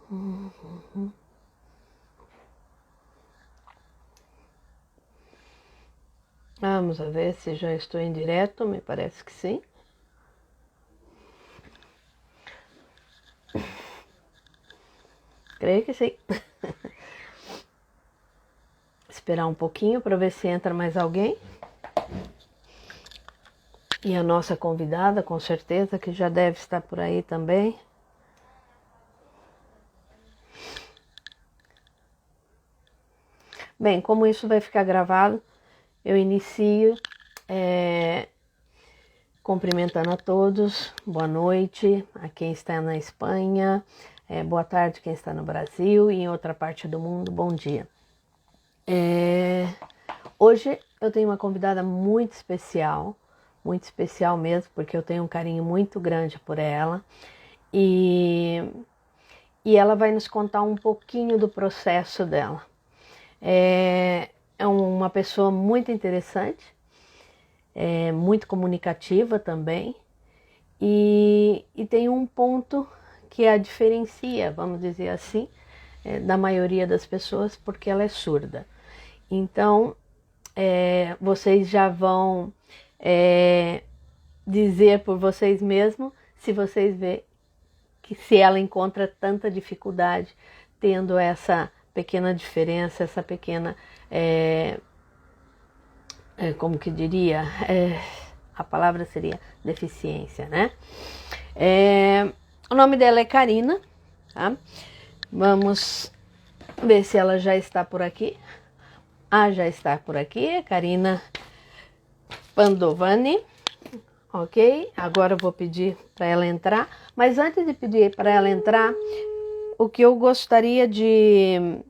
Uhum. Vamos a ver se já estou em direto, me parece que sim. Creio que sim. Esperar um pouquinho para ver se entra mais alguém. E a nossa convidada, com certeza, que já deve estar por aí também. Bem, como isso vai ficar gravado, eu inicio cumprimentando a todos. Boa noite a quem está na Espanha, boa tarde quem está no Brasil e em outra parte do mundo, bom dia. Hoje eu tenho uma convidada muito especial mesmo, porque eu tenho um carinho muito grande por ela. E ela vai nos contar um pouquinho do processo dela. É uma pessoa muito interessante, muito comunicativa também, e tem um ponto que a diferencia, vamos dizer assim, da maioria das pessoas, porque ela é surda. Então, vocês já vão dizer por vocês mesmos se vocês vê que se ela encontra tanta dificuldade tendo essa pequena diferença, essa pequena, como que diria, a palavra seria deficiência, né? O nome dela é Karina, tá? Vamos ver se ela já está por aqui. Ah, já está por aqui, Karina Pandovani. Ok, agora eu vou pedir para ela entrar, mas antes de pedir para ela entrar, o que eu gostaria de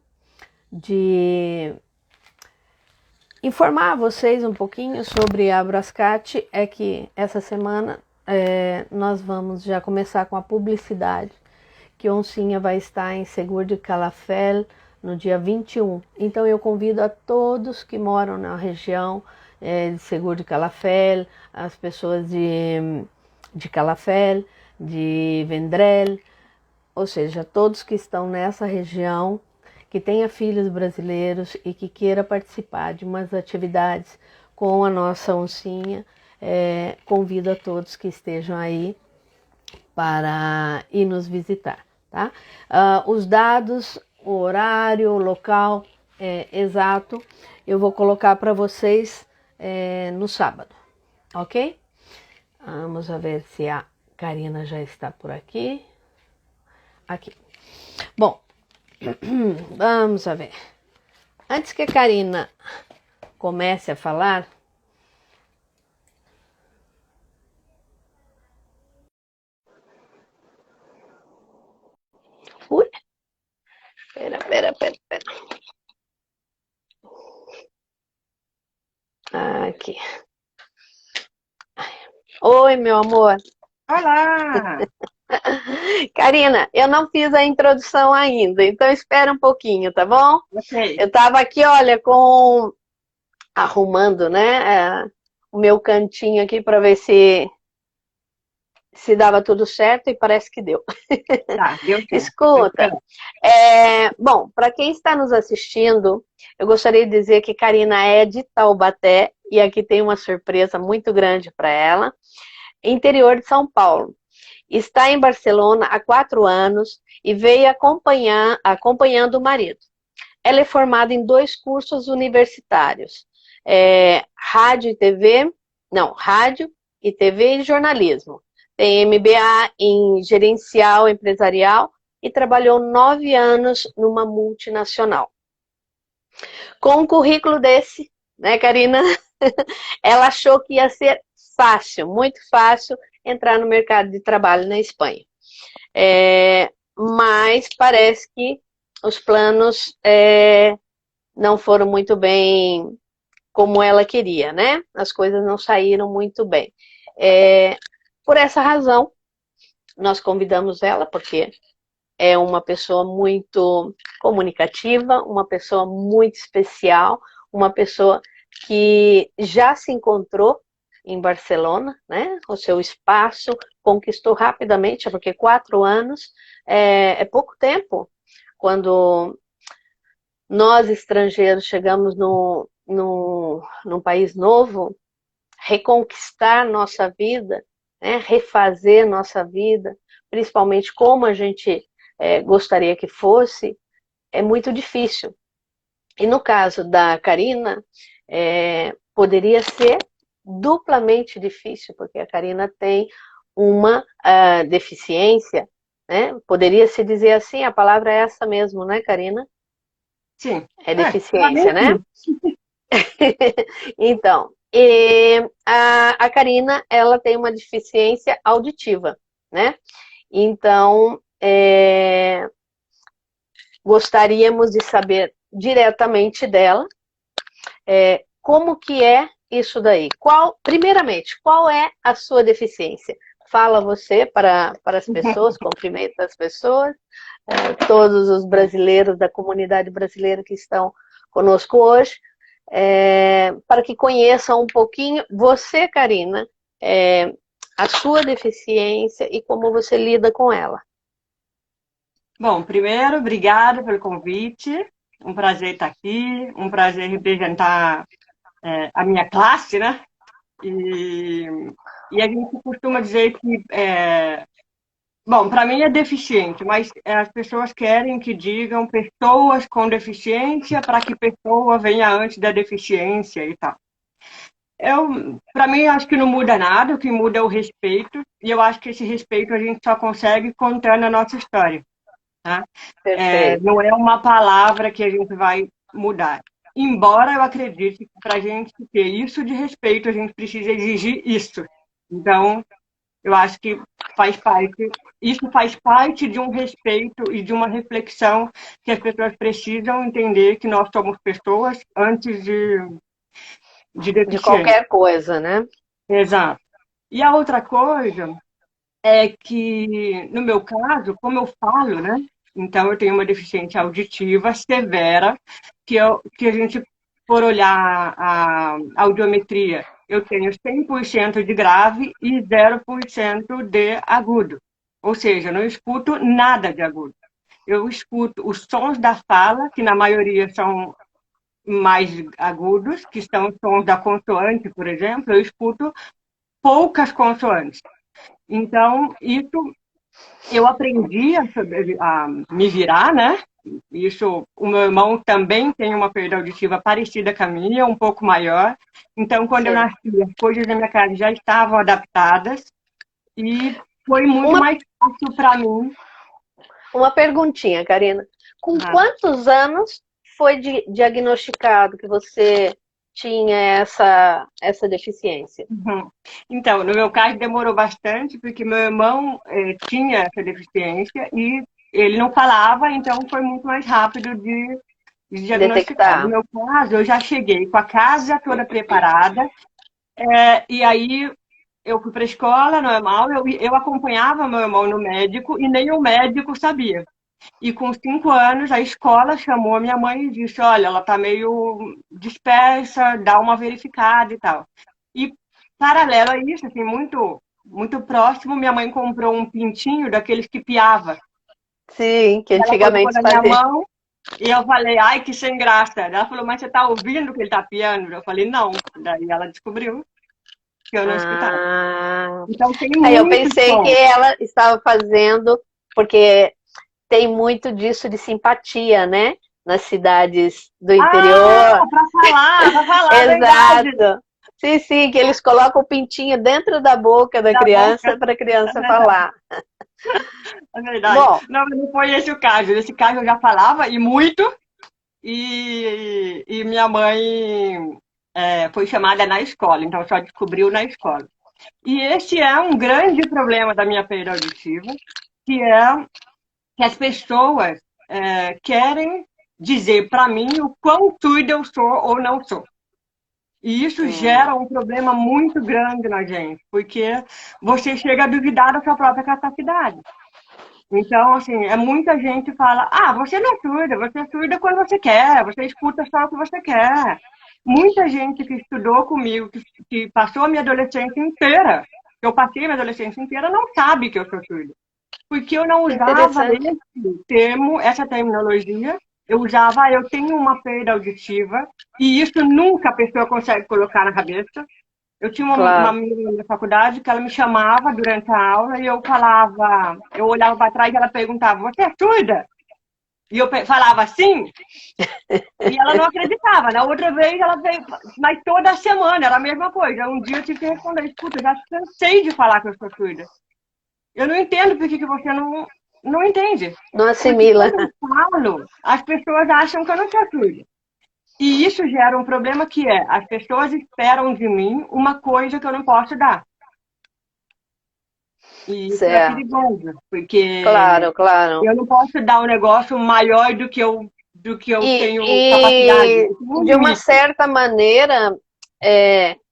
informar vocês um pouquinho sobre a Brascat é que essa semana nós vamos já começar com a publicidade, que Oncinha vai estar em Seguro de Calafell no dia 21. Então eu convido a todos que moram na região de Seguro de Calafell, as pessoas de Calafell, de Vendrell, ou seja, todos que estão nessa região, que tenha filhos brasileiros e que queira participar de umas atividades com a nossa oncinha, convido a todos que estejam aí para ir nos visitar, tá? Os dados, o horário, o local exato, eu vou colocar para vocês no sábado, ok? Vamos ver se a Karina já está por aqui. Aqui. Bom, vamos ver. Antes que a Karina comece a falar, ui, pera. Aqui. Oi, meu amor. Olá! Karina, eu não fiz a introdução ainda, então espera um pouquinho, tá bom? Ok. Eu tava aqui, olha, arrumando, né, o meu cantinho aqui para ver se dava tudo certo e parece que deu. Tá, deu certo. Tô Escuta, esperando. bom, para quem está nos assistindo, eu gostaria de dizer que Karina é de Taubaté e aqui tem uma surpresa muito grande para ela, interior de São Paulo. Está em Barcelona há 4 anos e veio acompanhando o marido. Ela é formada em 2 cursos universitários, rádio e TV, não, rádio e TV e jornalismo. Tem MBA em gerencial empresarial e trabalhou 9 anos numa multinacional. Com um currículo desse, né, Karina? Ela achou que ia ser fácil, muito fácil, entrar no mercado de trabalho na Espanha. Mas parece que os planos não foram muito bem como ela queria, né? As coisas não saíram muito bem. Por essa razão, nós convidamos ela, porque é uma pessoa muito comunicativa, uma pessoa muito especial, uma pessoa que já se encontrou em Barcelona, né? O seu espaço, conquistou rapidamente, porque 4 anos é pouco tempo. Quando nós, estrangeiros, chegamos num país novo, reconquistar nossa vida, né? Refazer nossa vida, principalmente como a gente gostaria que fosse, é muito difícil. E no caso da Karina, poderia ser duplamente difícil, porque a Karina tem uma deficiência, né? Poderia se dizer assim, a palavra é essa mesmo, né, Karina? Sim. É deficiência, né? Então, a Karina, ela tem uma deficiência auditiva, né? Então, gostaríamos de saber diretamente dela como que é isso daí. Primeiramente, qual é a sua deficiência? Fala você para as pessoas, cumprimenta as pessoas, todos os brasileiros da comunidade brasileira que estão conosco hoje, para que conheçam um pouquinho você, Karina, a sua deficiência e como você lida com ela. Bom, primeiro, obrigada pelo convite. Um prazer estar aqui, um prazer representar a minha classe, né? E a gente costuma dizer que, bom, para mim é deficiente, mas as pessoas querem que digam pessoas com deficiência para que pessoa venha antes da deficiência e tal. Para mim, acho que não muda nada, o que muda é o respeito, e eu acho que esse respeito a gente só consegue contando a nossa história. Tá? Não é uma palavra que a gente vai mudar. Embora eu acredite que para a gente ter isso de respeito, a gente precisa exigir isso. Então, eu acho que isso faz parte de um respeito e de uma reflexão que as pessoas precisam entender que nós somos pessoas antes de deficiência. De qualquer coisa, né? Exato. E a outra coisa é que, no meu caso, como eu falo, né? Então, eu tenho uma deficiência auditiva severa, que a gente, por olhar a audiometria, eu tenho 100% de grave e 0% de agudo. Ou seja, eu não escuto nada de agudo. Eu escuto os sons da fala, que na maioria são mais agudos, que são os sons da consoante, por exemplo, eu escuto poucas consoantes. Então, isso eu aprendi a me virar, né? Isso, o meu irmão também tem uma perda auditiva parecida com a minha, um pouco maior. Então, quando eu nasci, as coisas da minha casa já estavam adaptadas e foi muito mais fácil para mim. Uma perguntinha, Karina. Com quantos anos foi diagnosticado que você tinha essa deficiência? Então, no meu caso, demorou bastante, porque meu irmão tinha essa deficiência e ele não falava, então foi muito mais rápido de diagnosticar. No meu caso, eu já cheguei com a casa toda preparada, e aí eu fui para a escola normal, eu acompanhava meu irmão no médico e nem o médico sabia. E com 5 anos, a escola chamou a minha mãe e disse, olha, ela está meio dispersa, dá uma verificada e tal. E paralelo a isso, assim, muito, muito próximo, minha mãe comprou um pintinho daqueles que piava. Sim, que antigamente ela colocou na minha mão e eu falei, ai, que sem graça. Ela falou, mas você tá ouvindo que ele tá piando? Eu falei, não. Daí ela descobriu que eu não escutava. Então tem muito. Eu pensei que ela estava fazendo, porque tem muito disso de simpatia, né? Nas cidades do interior. Pra falar. Exato. Sim, sim, que eles colocam o pintinho dentro da boca da criança para a criança falar. É verdade. Bom, não foi esse o caso. Nesse caso eu já falava e muito. E minha mãe foi chamada na escola, então só descobriu na escola. E esse é um grande problema da minha perda auditiva, que é que as pessoas querem dizer para mim o quão surda eu sou ou não sou. E isso gera um problema muito grande na gente, porque você chega a duvidar da sua própria capacidade. Então, assim, muita gente fala, você não é surda, você é surda quando você quer, você escuta só o que você quer. muita gente que estudou comigo, que passou a minha adolescência inteira, eu passei a minha adolescência inteira, não sabe que eu sou surda. Porque eu não Que usava interessante. esse termo, essa terminologia, eu usava, eu tenho uma perda auditiva, e isso nunca a pessoa consegue colocar na cabeça. Eu tinha uma Claro. amiga na minha faculdade que ela me chamava durante a aula e eu falava, eu olhava para trás e ela perguntava, você é surda? E eu falava sim, e ela não acreditava. Na outra vez ela veio, mas toda semana era a mesma coisa. Um dia eu tive que responder, escuta, eu já cansei de falar que eu sou surda. Eu não entendo por que você não entende. Não Porque assimila. quando eu falo, as pessoas acham que eu não sou surda. E isso gera um problema que é, as pessoas esperam de mim uma coisa que eu não posso dar. E isso é Certo. perigoso, porque Claro, claro. eu não posso dar um negócio maior do que eu tenho capacidade. E Eu tenho um de uma limite. certa maneira,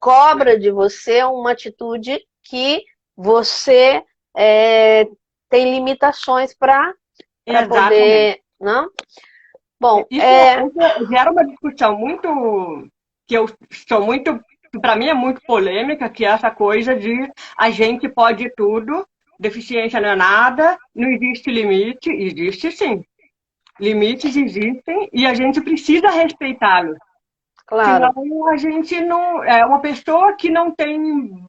cobra de você uma atitude que você é, tem limitações para Exatamente. poder, não? Bom, Isso gera uma discussão que eu sou muito, para mim é muito polêmica, que é essa coisa de a gente pode tudo, deficiência não é nada, não existe limite, existe sim. Limites existem e a gente precisa respeitá-los. Senão claro, a gente não. É uma pessoa que não tem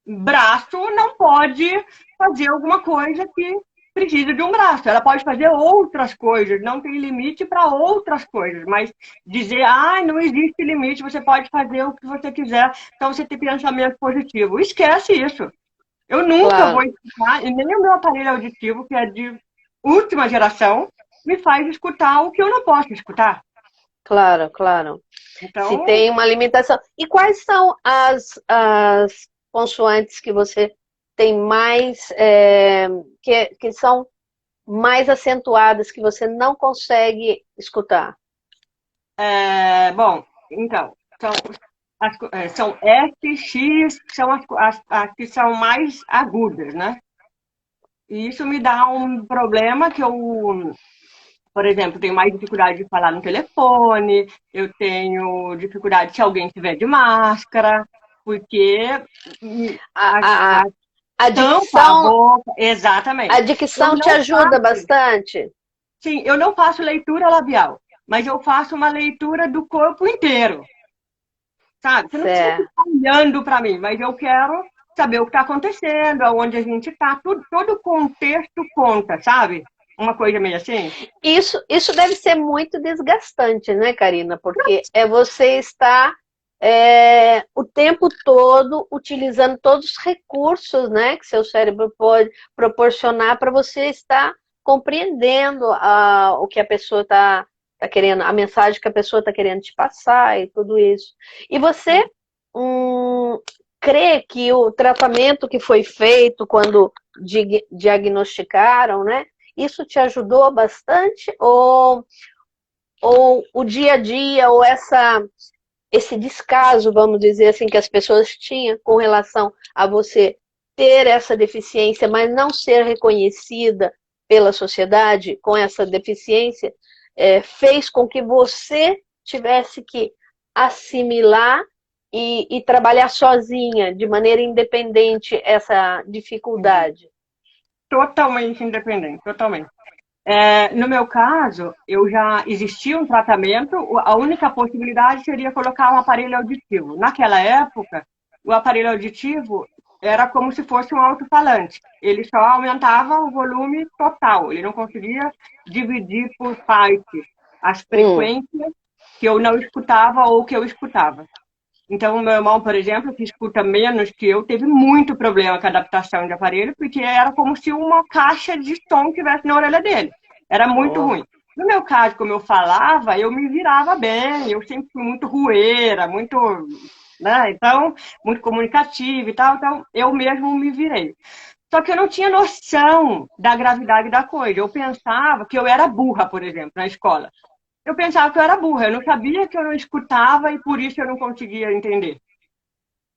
braço não pode fazer alguma coisa que precisa de um braço. Ela pode fazer outras coisas, não tem limite para outras coisas, mas dizer, não existe limite, você pode fazer o que você quiser, então você tem pensamento positivo. Esquece isso. Eu nunca vou claro, escutar, e nem o meu aparelho auditivo, que é de última geração, me faz escutar o que eu não posso escutar. claro, claro. Se Então, tem uma limitação. E quais são as consoantes que você tem mais, que são mais acentuadas, que você não consegue escutar? bom, então, são S, X, que são as que são mais agudas, né? E isso me dá um problema que eu, por exemplo, tenho mais dificuldade de falar no telefone, eu tenho dificuldade se alguém estiver de máscara, porque A, a, a a tampa a dicção, boca, a exatamente. Eu dicção te não ajuda faço, bastante? sim, eu não faço leitura labial, mas eu faço uma leitura do corpo inteiro. Sabe? Você não precisa Certo. ficar olhando para mim, mas eu quero saber o que está acontecendo, aonde a gente está, todo o contexto conta, sabe? Uma coisa meio assim. Isso deve ser muito desgastante, né, Karina? Porque você estar o tempo todo utilizando todos os recursos, né, que seu cérebro pode proporcionar para você estar compreendendo o que a pessoa tá querendo, a mensagem que a pessoa está querendo te passar e tudo isso. E você hum, crê que o tratamento que foi feito quando diagnosticaram, né? Isso te ajudou bastante? Ou o dia a dia, ou esse descaso, vamos dizer assim, que as pessoas tinham com relação a você ter essa deficiência, mas não ser reconhecida pela sociedade com essa deficiência, fez com que você tivesse que assimilar e trabalhar sozinha, de maneira independente, essa dificuldade? Totalmente independente, totalmente. No meu caso, eu já existia um tratamento, a única possibilidade seria colocar um aparelho auditivo. Naquela época, o aparelho auditivo era como se fosse um alto-falante. Ele só aumentava o volume total, ele não conseguia dividir por partes as Hum, frequências que eu não escutava ou que eu escutava. Então, o meu irmão, por exemplo, que escuta menos que eu, teve muito problema com a adaptação de aparelho, porque era como se uma caixa de som tivesse na orelha dele. Era muito oh, ruim. No meu caso, como eu falava, eu me virava bem, eu sempre fui muito rueira, muito, né, então, muito comunicativa e tal, então eu mesmo me virei. Só que eu não tinha noção da gravidade da coisa. Eu pensava que eu era burra, por exemplo, na escola. Eu pensava que eu era burra, eu não sabia que eu não escutava e por isso eu não conseguia entender.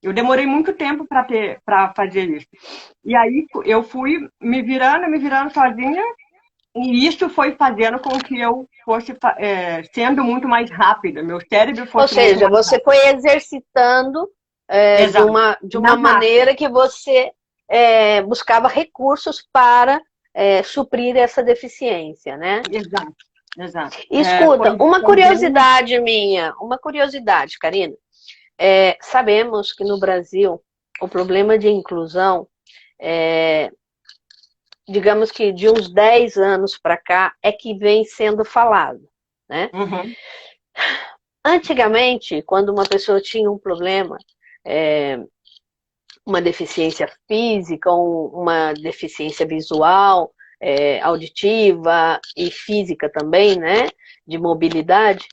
Eu demorei muito tempo para fazer isso. E aí eu fui me virando sozinha E isso foi fazendo com que eu fosse sendo muito mais rápida, meu cérebro Ou fosse muito seja, mais você rápido. foi exercitando Exato. de Na uma máquina. maneira que você buscava recursos para suprir essa deficiência, né? Exato, exato. Escuta, Foi bem. uma curiosidade, Karina. Sabemos que no Brasil o problema de inclusão, digamos que de uns 10 anos para cá, é que vem sendo falado, né? Uhum, Antigamente, quando uma pessoa tinha um problema, é, uma deficiência física, uma deficiência visual, auditiva e física também, né? De mobilidade,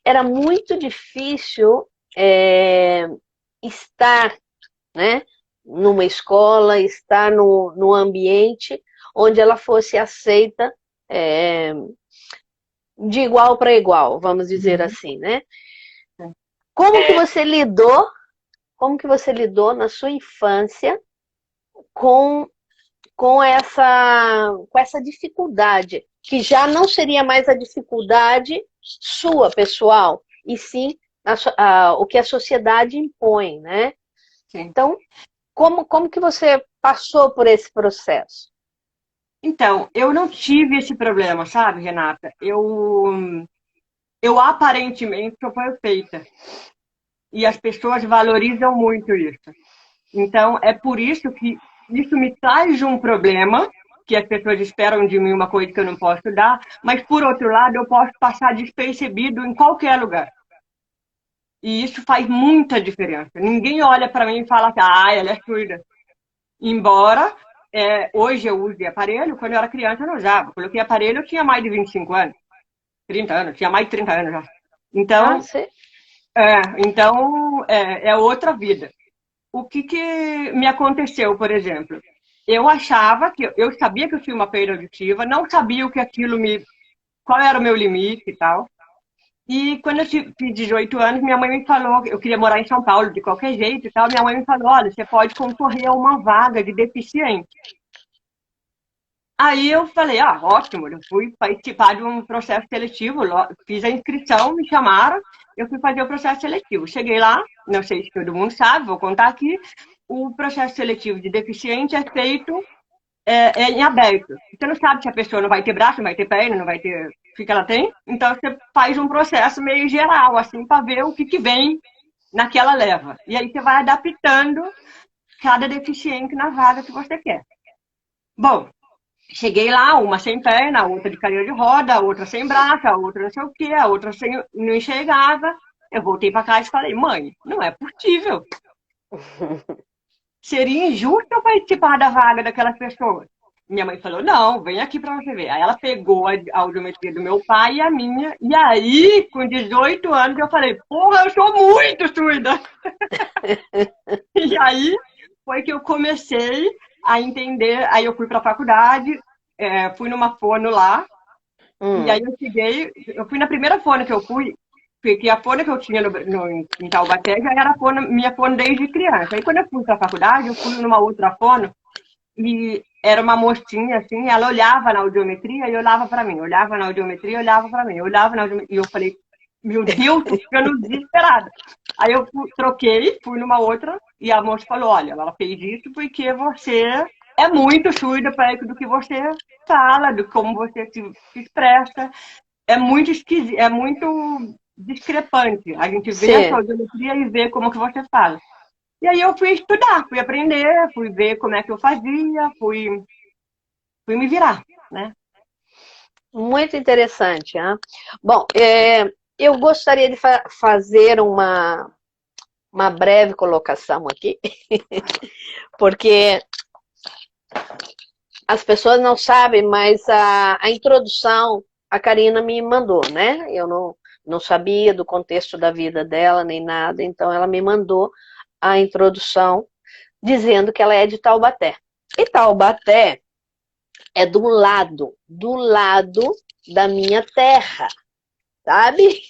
era muito difícil estar, né? Numa escola, estar no ambiente onde ela fosse aceita de igual para igual, vamos dizer uhum. assim, né? Como que você lidou? Como que você lidou na sua infância com com essa dificuldade, que já não seria mais a dificuldade sua, pessoal, e sim o que a sociedade impõe, né? Sim. Então, como que você passou por esse processo? Então, eu não tive esse problema, sabe, Renata? Eu aparentemente sou perfeita. E as pessoas valorizam muito isso. Então, é por isso que isso me traz um problema, que as pessoas esperam de mim uma coisa que eu não posso dar, mas, por outro lado, eu posso passar despercebido em qualquer lugar. E isso faz muita diferença. Ninguém olha para mim e fala assim, ah, ela é surda. Embora hoje eu use aparelho, quando eu era criança eu não usava. Coloquei aparelho, eu tinha mais de 25 anos, 30 anos, tinha mais de 30 anos já. Ah, Então, sim. é outra vida. O que, que me aconteceu, por exemplo? Eu achava que, eu sabia que eu tinha uma perda auditiva, não sabia o que aquilo qual era o meu limite e tal. E quando eu fiz 18 anos, minha mãe me falou, eu queria morar em São Paulo de qualquer jeito e tal, minha mãe me falou, olha, você pode concorrer a uma vaga de deficiente. Aí eu falei, ah, ótimo, eu fui participar de um processo seletivo, fiz a inscrição, me chamaram, eu fui fazer o processo seletivo. Cheguei lá, não sei se todo mundo sabe, vou contar aqui, o processo seletivo de deficiente é feito em aberto. Você não sabe se a pessoa não vai ter braço, não vai ter perna, não vai ter o que ela tem, então você faz um processo meio geral, assim, para ver o que vem naquela leva. E aí você vai adaptando cada deficiente na vaga que você quer. Bom, cheguei lá, uma sem perna, a outra de cadeira de roda, a outra sem braço, a outra não sei o quê, a outra sem, não enxergava. Eu voltei para casa e falei, mãe, não é possível. Seria injusto eu participar da vaga daquelas pessoas. Minha mãe falou, não, vem aqui para você ver. Aí ela pegou a audiometria do meu pai e a minha, e aí, com 18 anos, eu falei, porra, eu sou muito surda. E aí foi que eu comecei a entender, aí eu fui para a faculdade, fui numa fono lá, e aí Hum. eu cheguei, eu fui na primeira fono que eu fui, porque a fono que eu tinha em Taubaté já era a fono, minha fono desde criança. Aí quando eu fui para a faculdade, eu fui numa outra fono, e era uma mocinha, assim, ela olhava na audiometria e olhava para mim, olhava na audiometria e olhava para mim, olhava na audiometria, e eu falei, meu Deus, tô ficando desesperada. Aí eu troquei, fui numa outra, e a moça falou, olha, ela fez isso porque você é muito surda perto do que você fala, de como você se expressa. É muito esquisito, é muito discrepante. A gente vê a sua Sim. audiometria e vê como que você fala. E aí eu fui estudar, fui aprender, fui ver como é que eu fazia, fui me virar, né? Muito interessante, né? Bom, eu gostaria de fazer uma breve colocação aqui, porque as pessoas não sabem, mas a introdução a Karina me mandou, né? Eu não sabia do contexto da vida dela nem nada, então ela me mandou a introdução dizendo que ela é de Taubaté. E Taubaté é do lado da minha terra, sabe?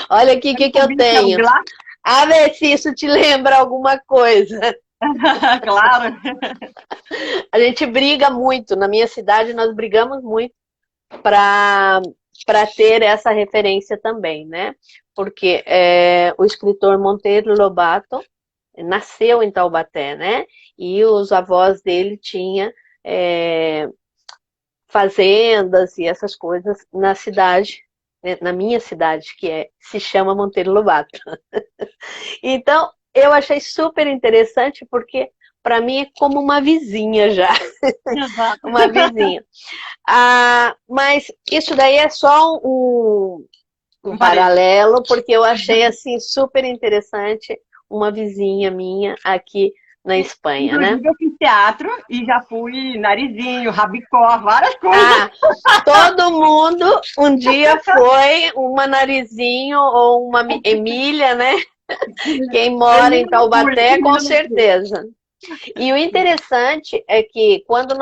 Olha aqui o que eu Que é o tenho. Glass, A ver se isso te lembra alguma coisa. Claro. A gente briga muito. Na minha cidade, nós brigamos muito para ter essa referência também, né? Porque o escritor Monteiro Lobato nasceu em Taubaté, né? E os avós dele tinham fazendas e essas coisas na cidade, né? Na minha cidade, que se chama Monteiro Lobato. Então, eu achei super interessante porque para mim é como uma vizinha já, Exato. uma vizinha. Mas isso daí é só um Um parênteses. paralelo, porque eu achei assim super interessante uma vizinha minha aqui na Espanha, né? Inclusive, eu fiz teatro e já fui narizinho, rabicó, várias coisas. Ah, todo mundo um dia foi uma Narizinho ou uma Emília, né? Quem mora em Emília não fui, Taubaté, com Emília não fui. certeza. E o interessante é que quando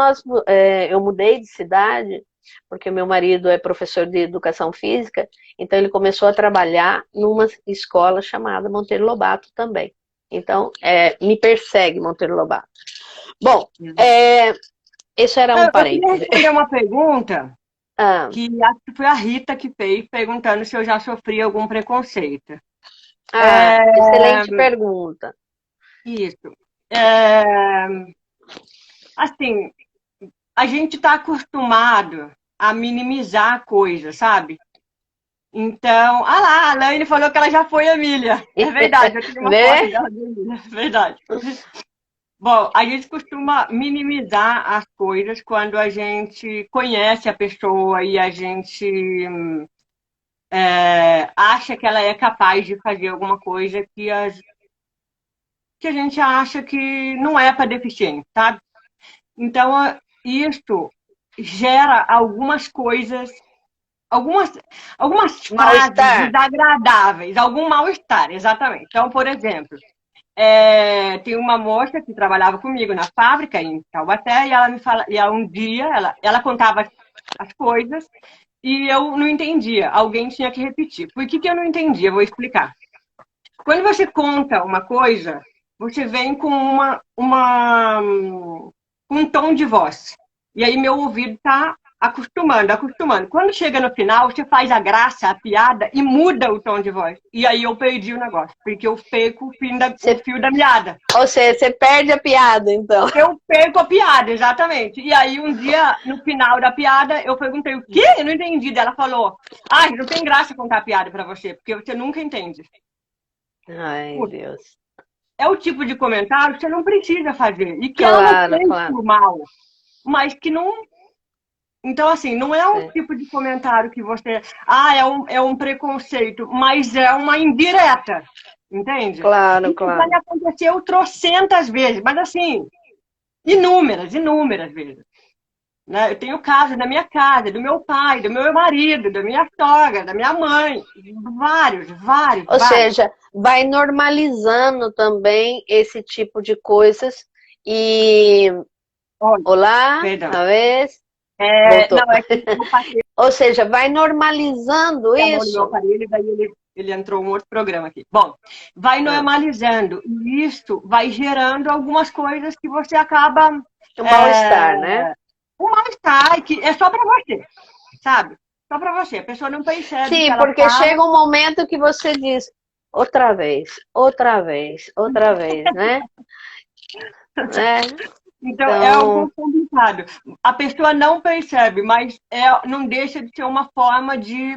eu mudei de cidade, porque meu marido é professor de educação física, então ele começou a trabalhar numa escola chamada Monteiro Lobato também. Então, me persegue Monteiro Lobato. Bom, isso era um Eu queria parêntese. responder uma pergunta Ah, que acho que foi a Rita que fez, perguntando se eu já sofri algum preconceito. excelente pergunta. Isso. É, assim, a gente está acostumado a minimizar coisas, sabe? Então, lá, a Laine falou que ela já foi Emília. É verdade, eu tenho uma foto Né? dela de Emília, é verdade. Bom, a gente costuma minimizar as coisas quando a gente conhece a pessoa e a gente acha que ela é capaz de fazer alguma coisa que a gente acha que não é para deficiente, sabe? Então, isso gera algumas coisas, algumas, algumas frases Mal-estar. desagradáveis, algum mal-estar, exatamente. Então, por exemplo, tem uma moça que trabalhava comigo na fábrica em Taubaté e ela me fala, e um dia ela contava as coisas e eu não entendia. Alguém tinha que repetir. Por que eu não entendia? Eu vou explicar. Quando você conta uma coisa, você vem com um tom de voz. E aí meu ouvido está acostumando, acostumando. Quando chega no final, você faz a graça, a piada e muda o tom de voz. E aí eu perdi o negócio, porque eu perco o fio da meada. Ou seja, você perde a piada, então. Eu perco a piada, exatamente. E aí um dia, no final da piada, eu perguntei o quê? Eu não entendi. Ela falou, não tem graça contar piada para você, porque você nunca entende. Ai, Deus. É o tipo de comentário que você não precisa fazer. E que ela não Claro, fez claro. por mal, mas que não. Então, assim, não é um É. tipo de comentário que você. É um preconceito, mas é uma indireta. Entende? Claro, Isso já claro. me aconteceu trocentas vezes, mas assim, inúmeras, inúmeras vezes. Né? Eu tenho casos da minha casa, do meu pai, do meu marido, da minha sogra, da minha mãe. Vários, vários, Ou vários. seja, vai normalizando também esse tipo de coisas e Olha, olá, perdão. a vez, voltou. Não, é que eu passei Ou seja, vai normalizando a mão no meu isso. aparelho, daí ele entrou um outro programa aqui. Bom, vai Ah, normalizando, e isso vai gerando algumas coisas que você acaba. um mal-estar, né? É, um mal-estar, que é só para você, sabe? Só para você. A pessoa não percebe que Sim, ela porque fala. chega um momento que você diz outra vez, outra vez, outra vez, né? É, Então, é então, algo complicado. A pessoa não percebe, mas não deixa de ser uma forma de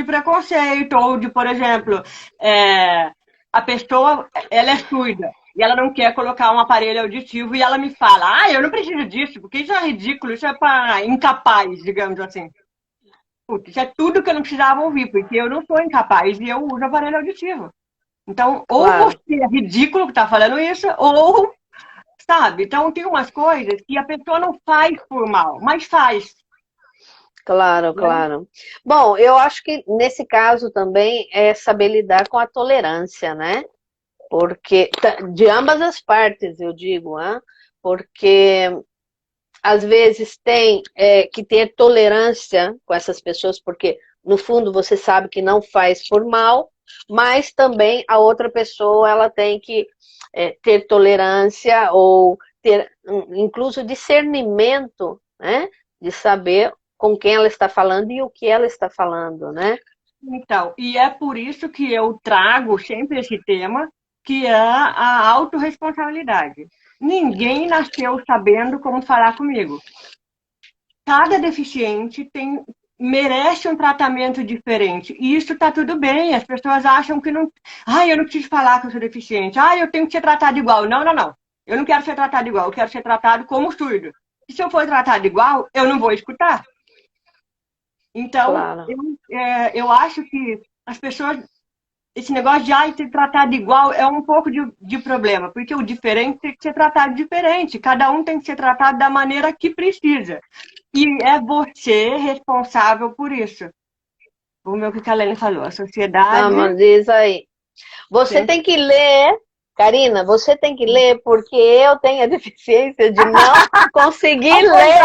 preconceito, ou de, por exemplo, a pessoa ela é surda e ela não quer colocar um aparelho auditivo e ela me fala, eu não preciso disso, porque isso é ridículo, isso é para incapaz, digamos assim. Putz, isso é tudo que eu não precisava ouvir, porque eu não sou incapaz e eu uso aparelho auditivo. Então, ou claro, você é ridículo que está falando isso, ou, sabe? Então, tem umas coisas que a pessoa não faz por mal, mas faz, claro, né? claro. Bom, eu acho que nesse caso também é saber lidar com a tolerância, né? Porque de ambas as partes, eu digo, né? Porque às vezes tem que ter tolerância com essas pessoas, porque no fundo você sabe que não faz por mal, mas também a outra pessoa ela tem que ter tolerância ou ter incluso discernimento, né? De saber com quem ela está falando e o que ela está falando, né? Então, e é por isso que eu trago sempre esse tema, que é a autorresponsabilidade. Ninguém nasceu sabendo como falar comigo. Cada deficiente merece um tratamento diferente. E isso está tudo bem. As pessoas acham que não. Eu não preciso falar que eu sou deficiente. Eu tenho que ser tratado igual. Não, não, não. Eu não quero ser tratado igual. Eu quero ser tratado como surdo. E se eu for tratado igual, eu não vou escutar. Então, Claro. eu acho que as pessoas. Esse negócio de ser tratado igual é um pouco de problema, porque o diferente tem que ser tratado diferente. Cada um tem que ser tratado da maneira que precisa. E é você responsável por isso. Vamos ver o que a Lene falou. A sociedade. Vamos, diz aí. Você Tem... tem que ler, Karina, você tem que ler porque eu tenho a deficiência de não conseguir ler.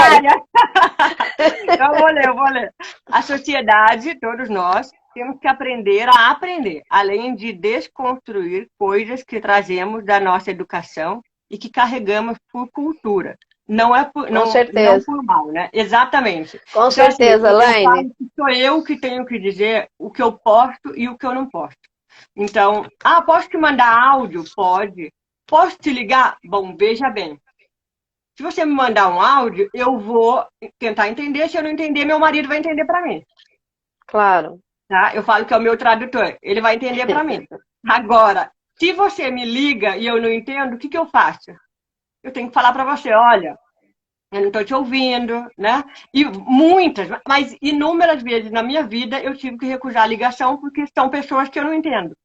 Eu vou ler. A sociedade, todos nós, temos que aprender a aprender, além de desconstruir coisas que trazemos da nossa educação e que carregamos por cultura. Não é por, Com não certeza. por mal, né? Exatamente. Com Então, assim, certeza, eu Laine. falo que sou eu que tenho que dizer o que eu posto e o que eu não posto. Então, posso te mandar áudio? Pode. Posso te ligar? Bom, veja bem. Se você me mandar um áudio, eu vou tentar entender. Se eu não entender, meu marido vai entender para mim. Claro. Tá? Eu falo que é o meu tradutor. Ele vai entender para mim. Agora, se você me liga e eu não entendo, o que eu faço? Eu tenho que falar para você, olha, eu não estou te ouvindo, né? E muitas, mas inúmeras vezes na minha vida eu tive que recusar a ligação porque são pessoas que eu não entendo.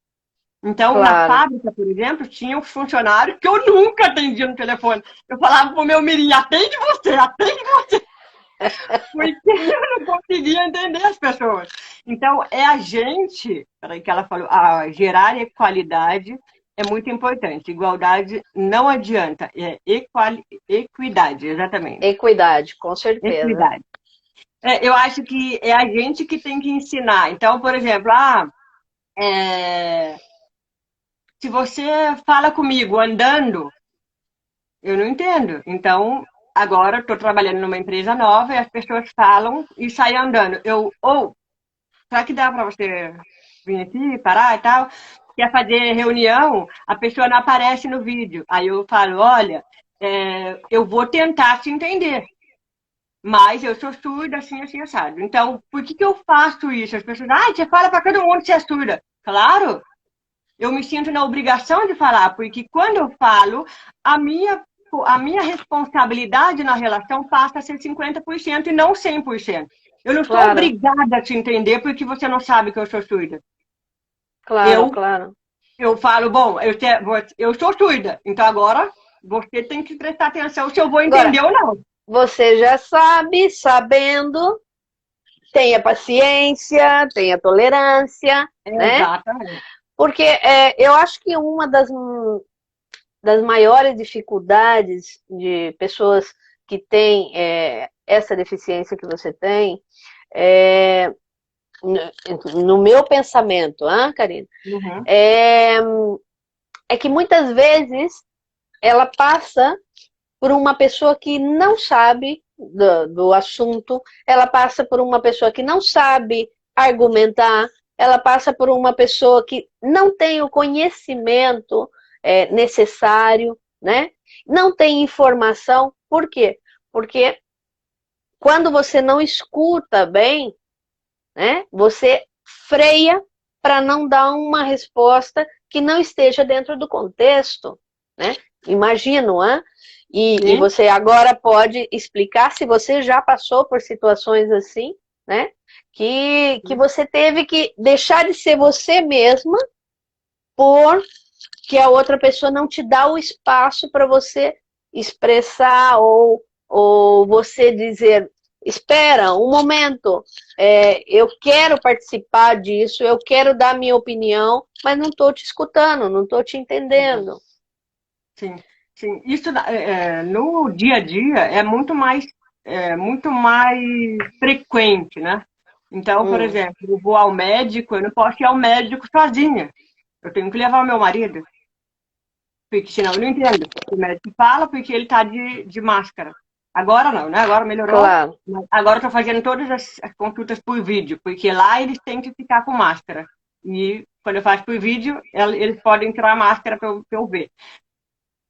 Então, na Claro. fábrica, por exemplo, tinha um funcionário que eu nunca atendia no telefone. Eu falava pro meu mirim, atende você, porque eu não conseguia entender as pessoas. Então, é a gente, peraí que ela falou, gerar equalidade é muito importante. Igualdade não adianta, é equidade, exatamente. Equidade, com certeza. Equidade. Eu acho que é a gente que tem que ensinar. Então, por exemplo, se você fala comigo andando, eu não entendo. Então, agora estou trabalhando numa empresa nova e as pessoas falam e saem andando. Será que dá para você vir aqui, parar e tal? Quer fazer reunião, a pessoa não aparece no vídeo. Aí eu falo, olha, eu vou tentar te entender, mas eu sou surda, assim, assim, assado. Então, por que eu faço isso? As pessoas, você fala para todo mundo que você é surda. Claro, eu me sinto na obrigação de falar, porque quando eu falo, a minha, a minha responsabilidade na relação passa a ser 50% e não 100%. Eu não sou Claro, obrigada a te entender porque você não sabe que eu sou surda. claro, Eu, claro. eu falo, bom, eu sou surda, então agora você tem que prestar atenção se eu vou Agora, entender ou não. você já sabe, sabendo, tenha paciência, tenha tolerância, né? Exatamente. Porque eu acho que uma das maiores dificuldades de pessoas que têm essa deficiência que você tem, é, no meu pensamento, Karina, Uhum. é, é que muitas vezes ela passa por uma pessoa que não sabe do assunto, ela passa por uma pessoa que não sabe argumentar, ela passa por uma pessoa que não tem o conhecimento necessário, né? Não tem informação. Por quê? Porque quando você não escuta bem, né, você freia para não dar uma resposta que não esteja dentro do contexto, né? Imagino, e Sim. você agora pode explicar se você já passou por situações assim, né? Que você teve que deixar de ser você mesma por que a outra pessoa não te dá o espaço para você expressar ou você dizer, espera um momento, eu quero participar disso, eu quero dar minha opinião, mas não estou te escutando, não estou te entendendo. Sim, sim. Isso no dia a dia muito mais frequente, né? Então, por Hum, exemplo, eu vou ao médico, eu não posso ir ao médico sozinha. Eu tenho que levar o meu marido. porque senão eu não entendo. O médico fala porque ele está de máscara. Agora não, né? Agora melhorou. Claro. Agora eu estou fazendo todas as consultas por vídeo, porque lá eles têm que ficar com máscara. E quando eu faço por vídeo, eles podem tirar a máscara para eu ver.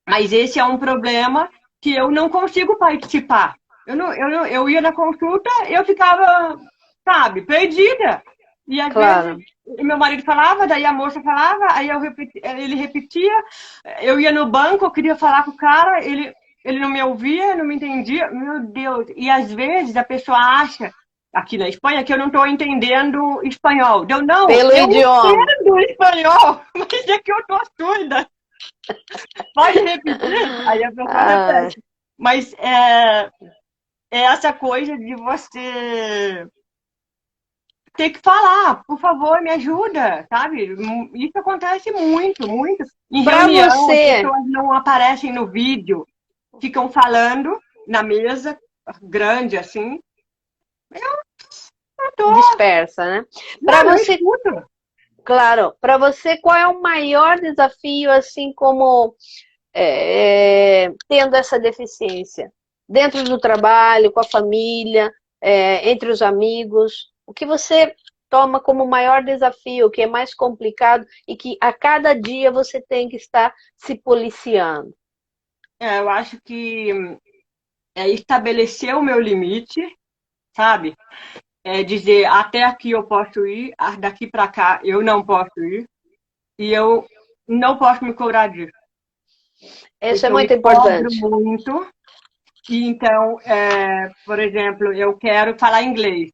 Mas esse é um problema que eu não consigo participar. Eu ia na consulta, eu ficava, sabe, perdida. E às Claro. vezes meu marido falava, daí a moça falava, aí ele repetia. Eu ia no banco, eu queria falar com o cara, ele não me ouvia, não me entendia. Meu Deus! E às vezes a pessoa acha, aqui na Espanha, que eu não estou entendendo espanhol. Não, Pelo eu idioma. entendo espanhol, mas é que eu estou surda. Pode repetir? Aí a pessoa Ah, repete. Mas é essa coisa de você ter que falar, por favor, me ajuda, sabe? Isso acontece muito, muito. Em para reunião, as você, pessoas não aparecem no vídeo, ficam falando na mesa, grande assim. Eu tô, dispersa, né? Para não você, escuto. claro, para você, qual é o maior desafio, assim como tendo essa deficiência? Dentro do trabalho, com a família, entre os amigos, o que você toma como maior desafio, o que é mais complicado e que a cada dia você tem que estar se policiando? Eu acho que é estabelecer o meu limite, sabe? É dizer até aqui eu posso ir, daqui para cá eu não posso ir, e eu não posso me cobrar disso, Isso é porque eu me muito cobro importante. muito. E então, por exemplo, eu quero falar inglês.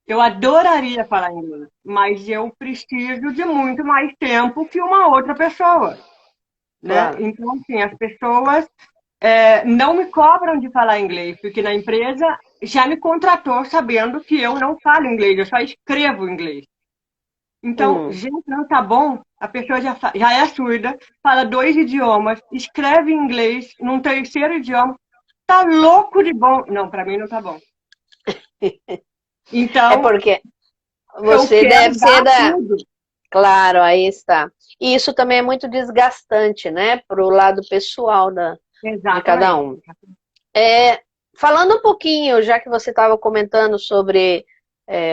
Eu adoraria falar inglês, mas eu preciso de muito mais tempo que uma outra pessoa, né? Claro. Então, assim, as pessoas não me cobram de falar inglês, porque na empresa já me contratou sabendo que eu não falo inglês, eu só escrevo inglês. Então, Hum. gente, não tá bom? A pessoa já é surda, fala dois idiomas, escreve em inglês num terceiro idioma, tá louco de bom. Não, para mim não tá bom. É Então, porque eu você deve quero ser dar da. tudo. Claro, aí está. E isso também é muito desgastante, né? Para o lado pessoal de cada Exatamente. um. Falando um pouquinho, já que você estava comentando sobre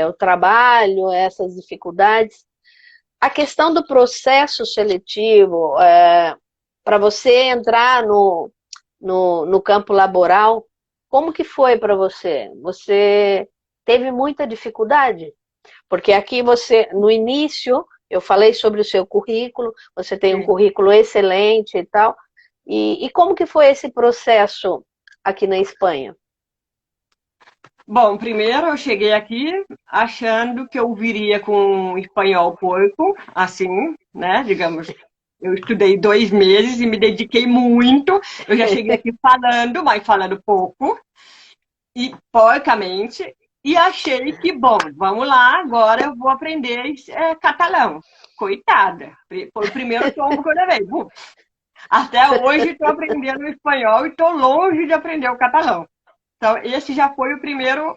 o trabalho, essas dificuldades, a questão do processo seletivo, para você entrar no campo laboral, como que foi para você? Você teve muita dificuldade? Porque aqui você, no início, eu falei sobre o seu currículo, você tem um Sim. currículo excelente e tal. E como que foi esse processo aqui na Espanha? Bom, primeiro eu cheguei aqui achando que eu viria com um espanhol porco, assim, né? Digamos, eu estudei 2 meses e me dediquei muito. Eu já cheguei aqui falando, mas falando pouco. E porcamente, e achei que, bom, vamos lá, agora eu vou aprender catalão. Coitada, foi o primeiro tombo que eu levei. Até hoje estou aprendendo espanhol e estou longe de aprender o catalão. Então, esse já foi o primeiro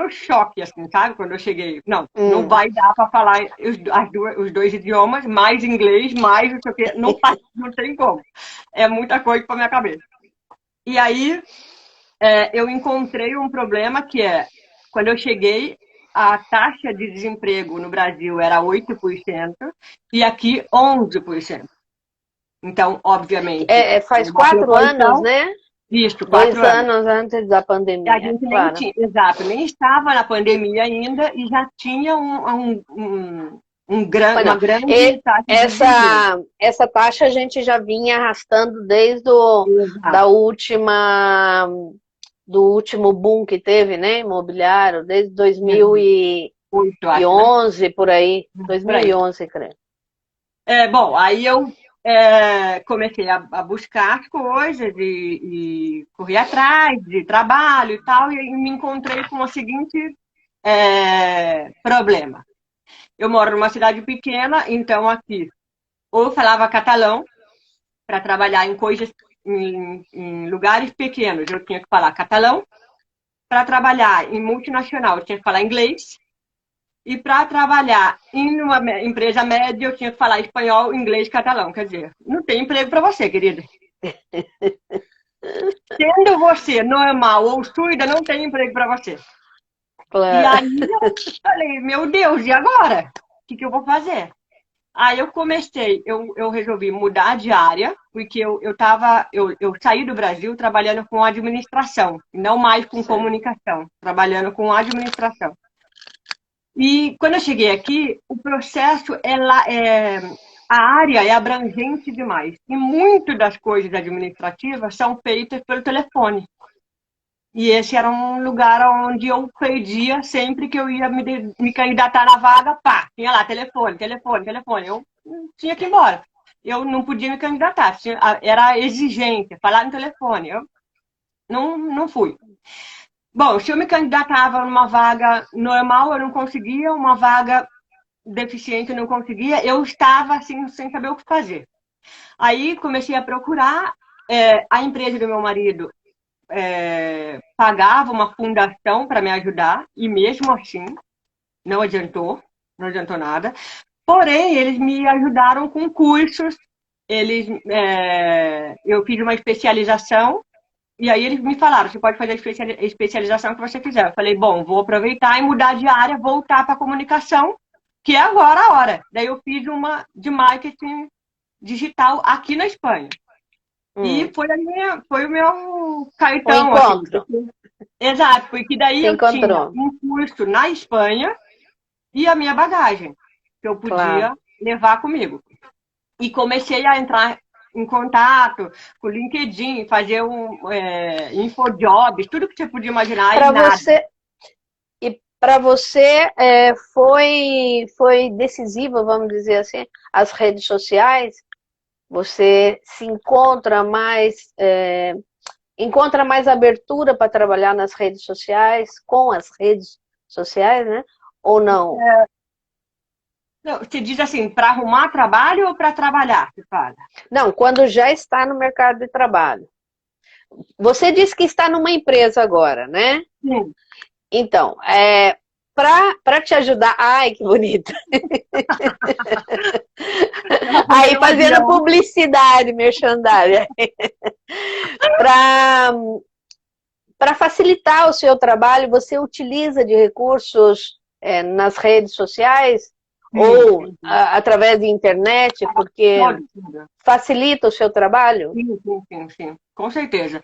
choque, assim, sabe? Quando eu cheguei. Não, não Hum. vai dar para falar os dois idiomas, mais inglês, mais não sei o quê. Não, não tem como. É muita coisa para minha cabeça. E aí, eu encontrei um problema que quando eu cheguei, a taxa de desemprego no Brasil era 8% e aqui 11%. Então, obviamente, Faz uma 4 anos, proporção, né? isso, 2 4 anos. anos antes da A pandemia, gente nem claro. tinha, exato, nem estava na pandemia ainda e já tinha uma Bueno, grande taxa de desemprego. essa taxa a gente já vinha arrastando desde da Exato. última, do último boom que teve, né, imobiliário, desde Exato. 8, acho, né? 2011, por aí, Por aí. 2011, creio. Bom, aí eu comecei a buscar as coisas e correr atrás de trabalho e tal, e me encontrei com o seguinte problema. Eu moro numa cidade pequena, então aqui ou eu falava catalão para trabalhar em coisas, em lugares pequenos, eu tinha que falar catalão. Para trabalhar em multinacional, eu tinha que falar inglês. E para trabalhar em uma empresa média, eu tinha que falar espanhol, inglês, catalão. Quer dizer, não tem emprego para você, querida. Sendo você normal ou surda, não tem emprego para você. E Claro. aí eu falei, meu Deus, e agora? O que eu vou fazer? Aí eu resolvi mudar de área, porque eu saí do Brasil trabalhando com administração, não mais com Certo. comunicação, trabalhando com administração. E quando eu cheguei aqui, o processo a área é abrangente demais. E muito das coisas administrativas são feitas pelo telefone. E esse era um lugar onde eu perdia sempre que eu ia me candidatar na vaga, pá, tinha lá telefone, telefone, telefone. Eu tinha que ir embora. Eu não podia me candidatar, era exigente falar no telefone. Eu não fui. Bom, se eu me candidatava numa vaga normal, eu não conseguia, uma vaga deficiente eu não conseguia, eu estava assim, sem saber o que fazer. Aí comecei a procurar, a empresa do meu marido pagava uma fundação para me ajudar, e mesmo assim não adiantou, não adiantou nada. Porém, eles me ajudaram com cursos, eu fiz uma especialização, e aí eles me falaram, você pode fazer a especialização que você quiser. Eu falei, bom, vou aproveitar e mudar de área, voltar para a comunicação, que é agora a hora. Daí eu fiz uma de marketing digital aqui na Espanha. E Hum. foi o meu Um cartão, assim. encontro. Exato, porque daí Se eu tinha encontrou. um curso na Espanha e a minha bagagem, que eu Claro. podia levar comigo. E comecei a entrar em contato com o LinkedIn, fazer infojobs, tudo que você podia imaginar e Para nada. você, para você foi decisivo, vamos dizer assim, as redes sociais. Você se encontra mais abertura para trabalhar nas redes sociais, com as redes sociais, né? Ou não? Não, você diz assim, para arrumar trabalho ou para trabalhar? Você fala. Não, quando já está no mercado de trabalho. Você disse que está numa empresa agora, né? Sim. Então, para te ajudar. Ai, que bonito! Eu arrumei Aí um fazendo avião. publicidade, merchandising. Para facilitar o seu trabalho, você utiliza de recursos nas redes sociais Sim, ou sim, sim. através de internet, porque Tudo, tudo. facilita o seu trabalho? Sim, sim, sim, sim, com certeza.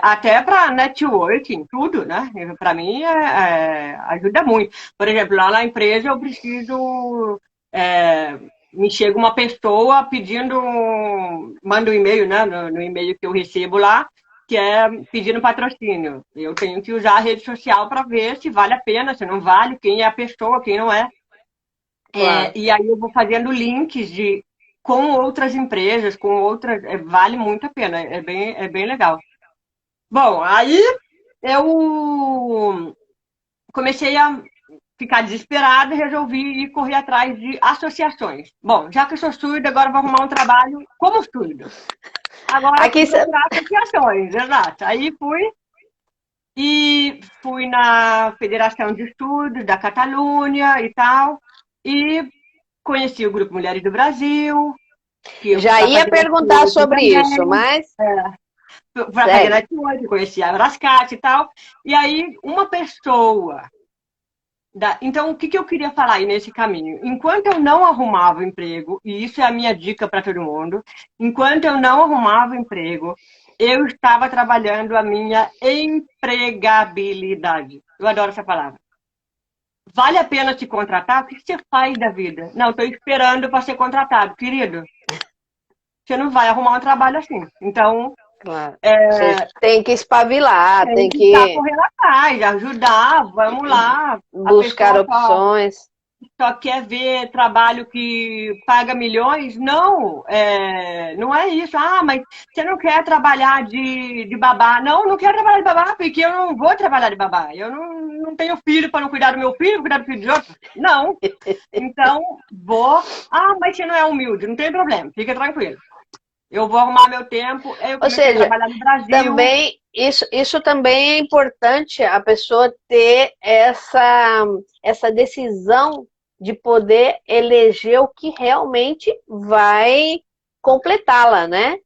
Até para networking, tudo, né? Para mim ajuda muito. Por exemplo, lá na empresa eu preciso. é, Me chega uma pessoa pedindo, manda um e-mail, né? No e-mail que eu recebo lá, que é pedindo patrocínio. Eu tenho que usar a rede social para ver se vale a pena, se não vale, quem é a pessoa, quem não é. Claro. E aí eu vou fazendo links com outras empresas, com outras. Vale muito a pena, é bem legal. Bom, aí eu comecei a ficar desesperada e resolvi ir correr atrás de associações. Bom, já que eu sou surda, agora vou arrumar um trabalho como surdo. Agora eu Aqui, vou procurar associações, exato. Aí fui na Federação de Estudos da Catalunha e tal, e conheci o Grupo Mulheres do Brasil, que já para ia fazer perguntar network sobre isso, também, mas para fazer segue. network, conheci a Brascat e tal. E aí, uma pessoa. Então, o que eu queria falar aí nesse caminho? Enquanto eu não arrumava emprego, e isso é a minha dica para todo mundo, enquanto eu não arrumava emprego, eu estava trabalhando a minha empregabilidade. Eu adoro essa palavra. Vale a pena te contratar? O que você faz da vida? Não, estou esperando para ser contratado. Querido, você não vai arrumar um trabalho assim. Então, Claro. Você tem que espabilar, tem tem que estar que correndo atrás, ajudar, vamos lá. A buscar pessoa opções. só quer ver trabalho que paga milhões? Não, não é isso. Ah, mas você não quer trabalhar de babá? Não, não quero trabalhar de babá, porque eu não vou trabalhar de babá. Eu não tenho filho para não cuidar do meu filho, cuidar do filho de outro. Não. Então, vou. Ah, mas você não é humilde, não tem problema, fica tranquilo. Eu vou arrumar meu tempo. Eu Ou comecei a seja, trabalhar no Brasil. também isso também é importante a pessoa ter essa decisão de poder eleger o que realmente vai completá-la, né?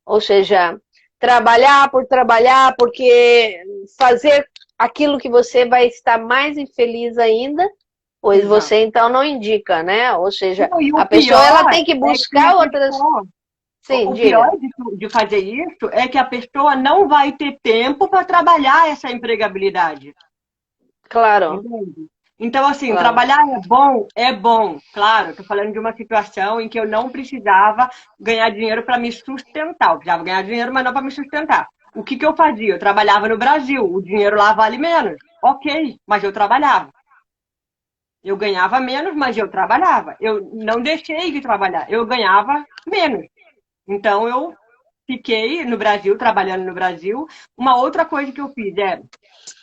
Ou seja, trabalhar por trabalhar, porque fazer aquilo que você vai estar mais infeliz ainda, pois Exato. você então não indica, né? Ou seja, Não, e o a pessoa ela pior tem que é que a buscar outras. pessoa, Sim, o pior diga. de fazer isso é que a pessoa não vai ter tempo para trabalhar essa empregabilidade. Claro, Entende? Então, assim, claro. trabalhar é bom, claro. Estou falando de uma situação em que eu não precisava ganhar dinheiro para me sustentar. Eu precisava ganhar dinheiro, mas não para me sustentar. O que que eu fazia? Eu trabalhava no Brasil, o dinheiro lá vale menos. Ok, mas eu trabalhava. Eu ganhava menos, mas eu trabalhava. Eu não deixei de trabalhar, eu ganhava menos. Então, eu fiquei no Brasil, trabalhando no Brasil. Uma outra coisa que eu fiz é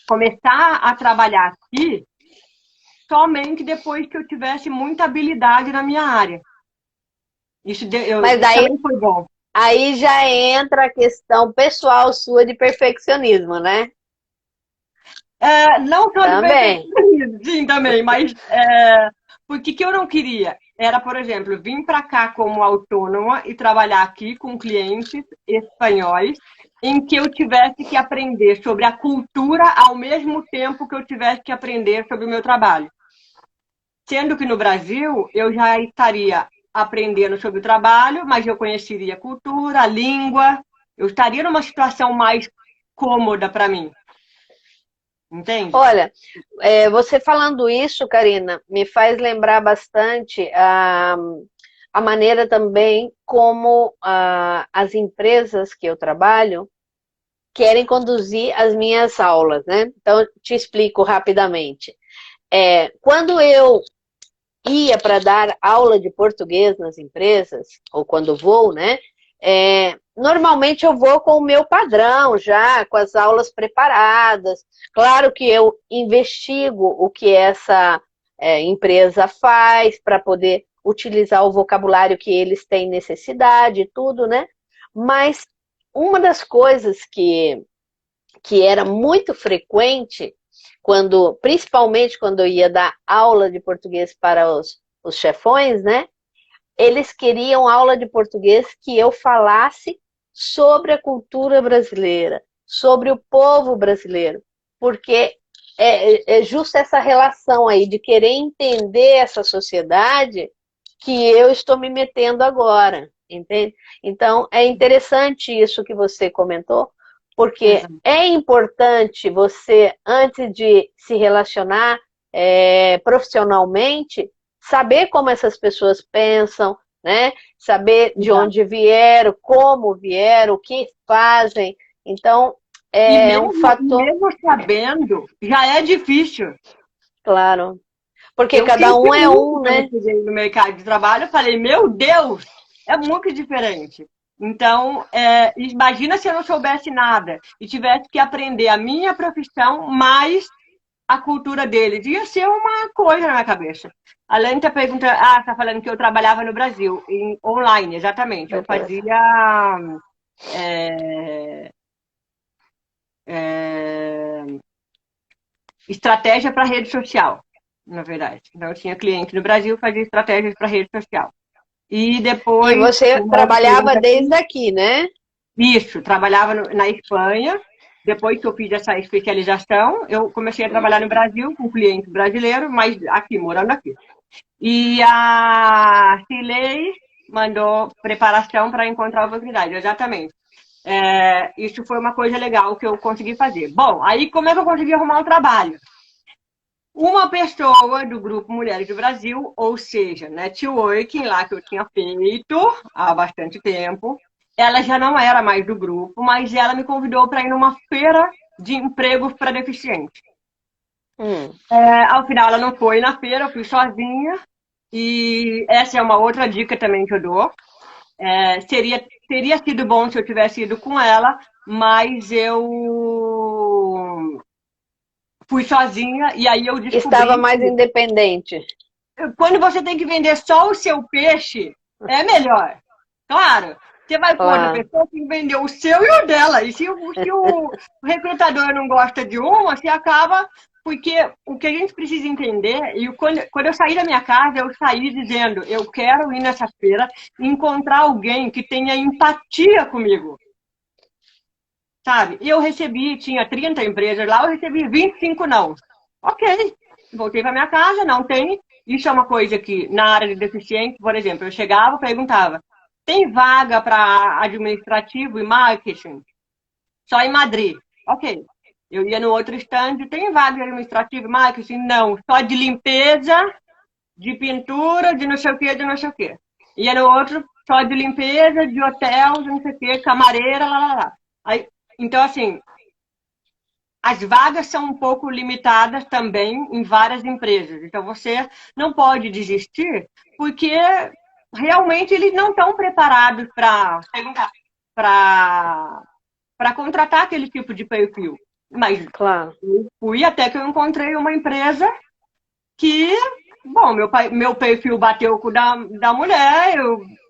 começar a trabalhar aqui somente depois que eu tivesse muita habilidade na minha área. Mas Isso daí também foi bom. aí já entra a questão pessoal sua de perfeccionismo, né? Não só de Também. perfeccionismo, sim, também, mas porque que eu não queria? Era, por exemplo, vir para cá como autônoma e trabalhar aqui com clientes espanhóis, em que eu tivesse que aprender sobre a cultura ao mesmo tempo que eu tivesse que aprender sobre o meu trabalho. Sendo que no Brasil eu já estaria aprendendo sobre o trabalho, mas eu conheceria a cultura, a língua, eu estaria numa situação mais cômoda para mim, entende? Olha, você falando isso, Karina, me faz lembrar bastante a maneira também como as empresas que eu trabalho querem conduzir as minhas aulas, né? Então, te explico rapidamente. Quando eu ia para dar aula de português nas empresas, ou quando vou, né? Normalmente eu vou com o meu padrão já, com as aulas preparadas. Claro que eu investigo o que essa empresa faz para poder utilizar o vocabulário que eles têm necessidade e tudo, né? Mas uma das coisas que era muito frequente principalmente quando eu ia dar aula de português para os chefões, né? Eles queriam aula de português que eu falasse sobre a cultura brasileira, sobre o povo brasileiro, porque é justo essa relação aí de querer entender essa sociedade que eu estou me metendo agora, entende? Então, é interessante isso que você comentou, porque Exato. é importante você, antes de se relacionar profissionalmente, saber como essas pessoas pensam, né? Saber de Exato. onde vieram, como vieram, o que fazem. Então, E é um mesmo, e fator, mesmo sabendo, já é difícil. claro, porque Eu cada senti um é muito um, quando eu né? cheguei no mercado de trabalho, eu falei, meu Deus, é muito diferente. Então, imagina se eu não soubesse nada e tivesse que aprender a minha profissão mais a cultura deles. Ia ser uma coisa na minha cabeça. Além de pergunta, tá falando que eu trabalhava no Brasil, online, exatamente. Eu fazia é, é, estratégia para rede social, na verdade. Então, eu tinha cliente no Brasil, fazia estratégias para rede social. E E depois, você uma outra trabalhava pergunta desde aqui. aqui, né? Isso, trabalhava na Espanha. Depois que eu fiz essa especialização, eu comecei a trabalhar no Brasil com cliente brasileiro, mas aqui, morando aqui. E a Cilei mandou preparação para encontrar a oportunidade, exatamente. Isso foi uma coisa legal que eu consegui fazer. Bom, aí como é que eu consegui arrumar um trabalho? Uma pessoa do Grupo Mulheres do Brasil, ou seja, networking lá que eu tinha feito há bastante tempo, ela já não era mais do grupo, mas ela me convidou para ir numa feira de empregos para deficientes. Hum. Ao final, ela não foi na feira, eu fui sozinha. E essa é uma outra dica também que eu dou. Teria sido bom se eu tivesse ido com ela, mas eu fui sozinha e aí eu Estava descobri mais que independente. quando você tem que vender só o seu peixe, é melhor. Claro. Você vai pôr na claro, pessoa que vendeu o seu e o dela. E se o recrutador não gosta de uma, você acaba. Porque o que a gente precisa entender, e quando eu saí da minha casa, eu saí dizendo: eu quero ir nessa feira e encontrar alguém que tenha empatia comigo, sabe? E eu recebi, tinha 30 empresas lá, eu recebi 25 não. Ok, voltei para minha casa, não tem. Isso é uma coisa que, na área de deficiente, por exemplo, eu chegava e perguntava: tem vaga para administrativo e marketing? Só em Madrid. Ok. Eu ia no outro stand, tem vaga de administrativo e marketing? Não, só de limpeza, de pintura, de não sei o que, de não sei o que. Ia no outro, só de limpeza, de hotel, de não sei o que, camareira, lá, lá, lá. Aí, então, assim, as vagas são um pouco limitadas também em várias empresas. Então, você não pode desistir, porque realmente eles não estão preparados para contratar aquele tipo de perfil. Mas claro. eu fui até que eu encontrei uma empresa que, bom, meu perfil bateu com o da mulher,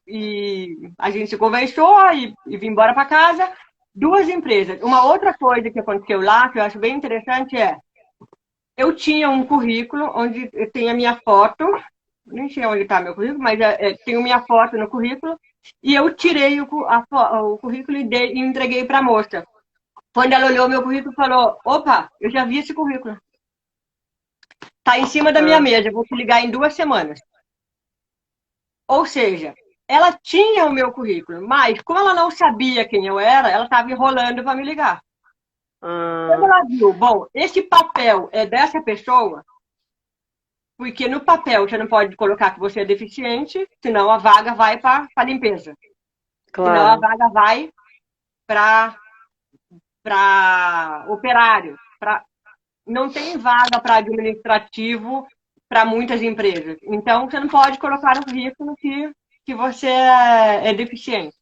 e a gente se conversou e vim embora para casa. Duas empresas. Uma outra coisa que aconteceu lá, que eu acho bem interessante, eu tinha um currículo onde tem a minha foto, nem sei onde está meu currículo, mas tenho minha foto no currículo, e eu tirei o currículo e entreguei para a moça. Quando ela olhou meu currículo, falou: opa, eu já vi esse currículo. Está em cima da minha Ah, mesa, eu vou te ligar em 2 semanas. Ou seja, ela tinha o meu currículo, mas como ela não sabia quem eu era, ela estava enrolando para me ligar. Quando ah, ela viu, bom, esse papel é dessa pessoa, porque no papel você não pode colocar que você é deficiente, senão a vaga vai para a limpeza. Senão a claro, vaga vai para operário. Não tem vaga para administrativo para muitas empresas. Então, você não pode colocar no currículo que você é deficiente.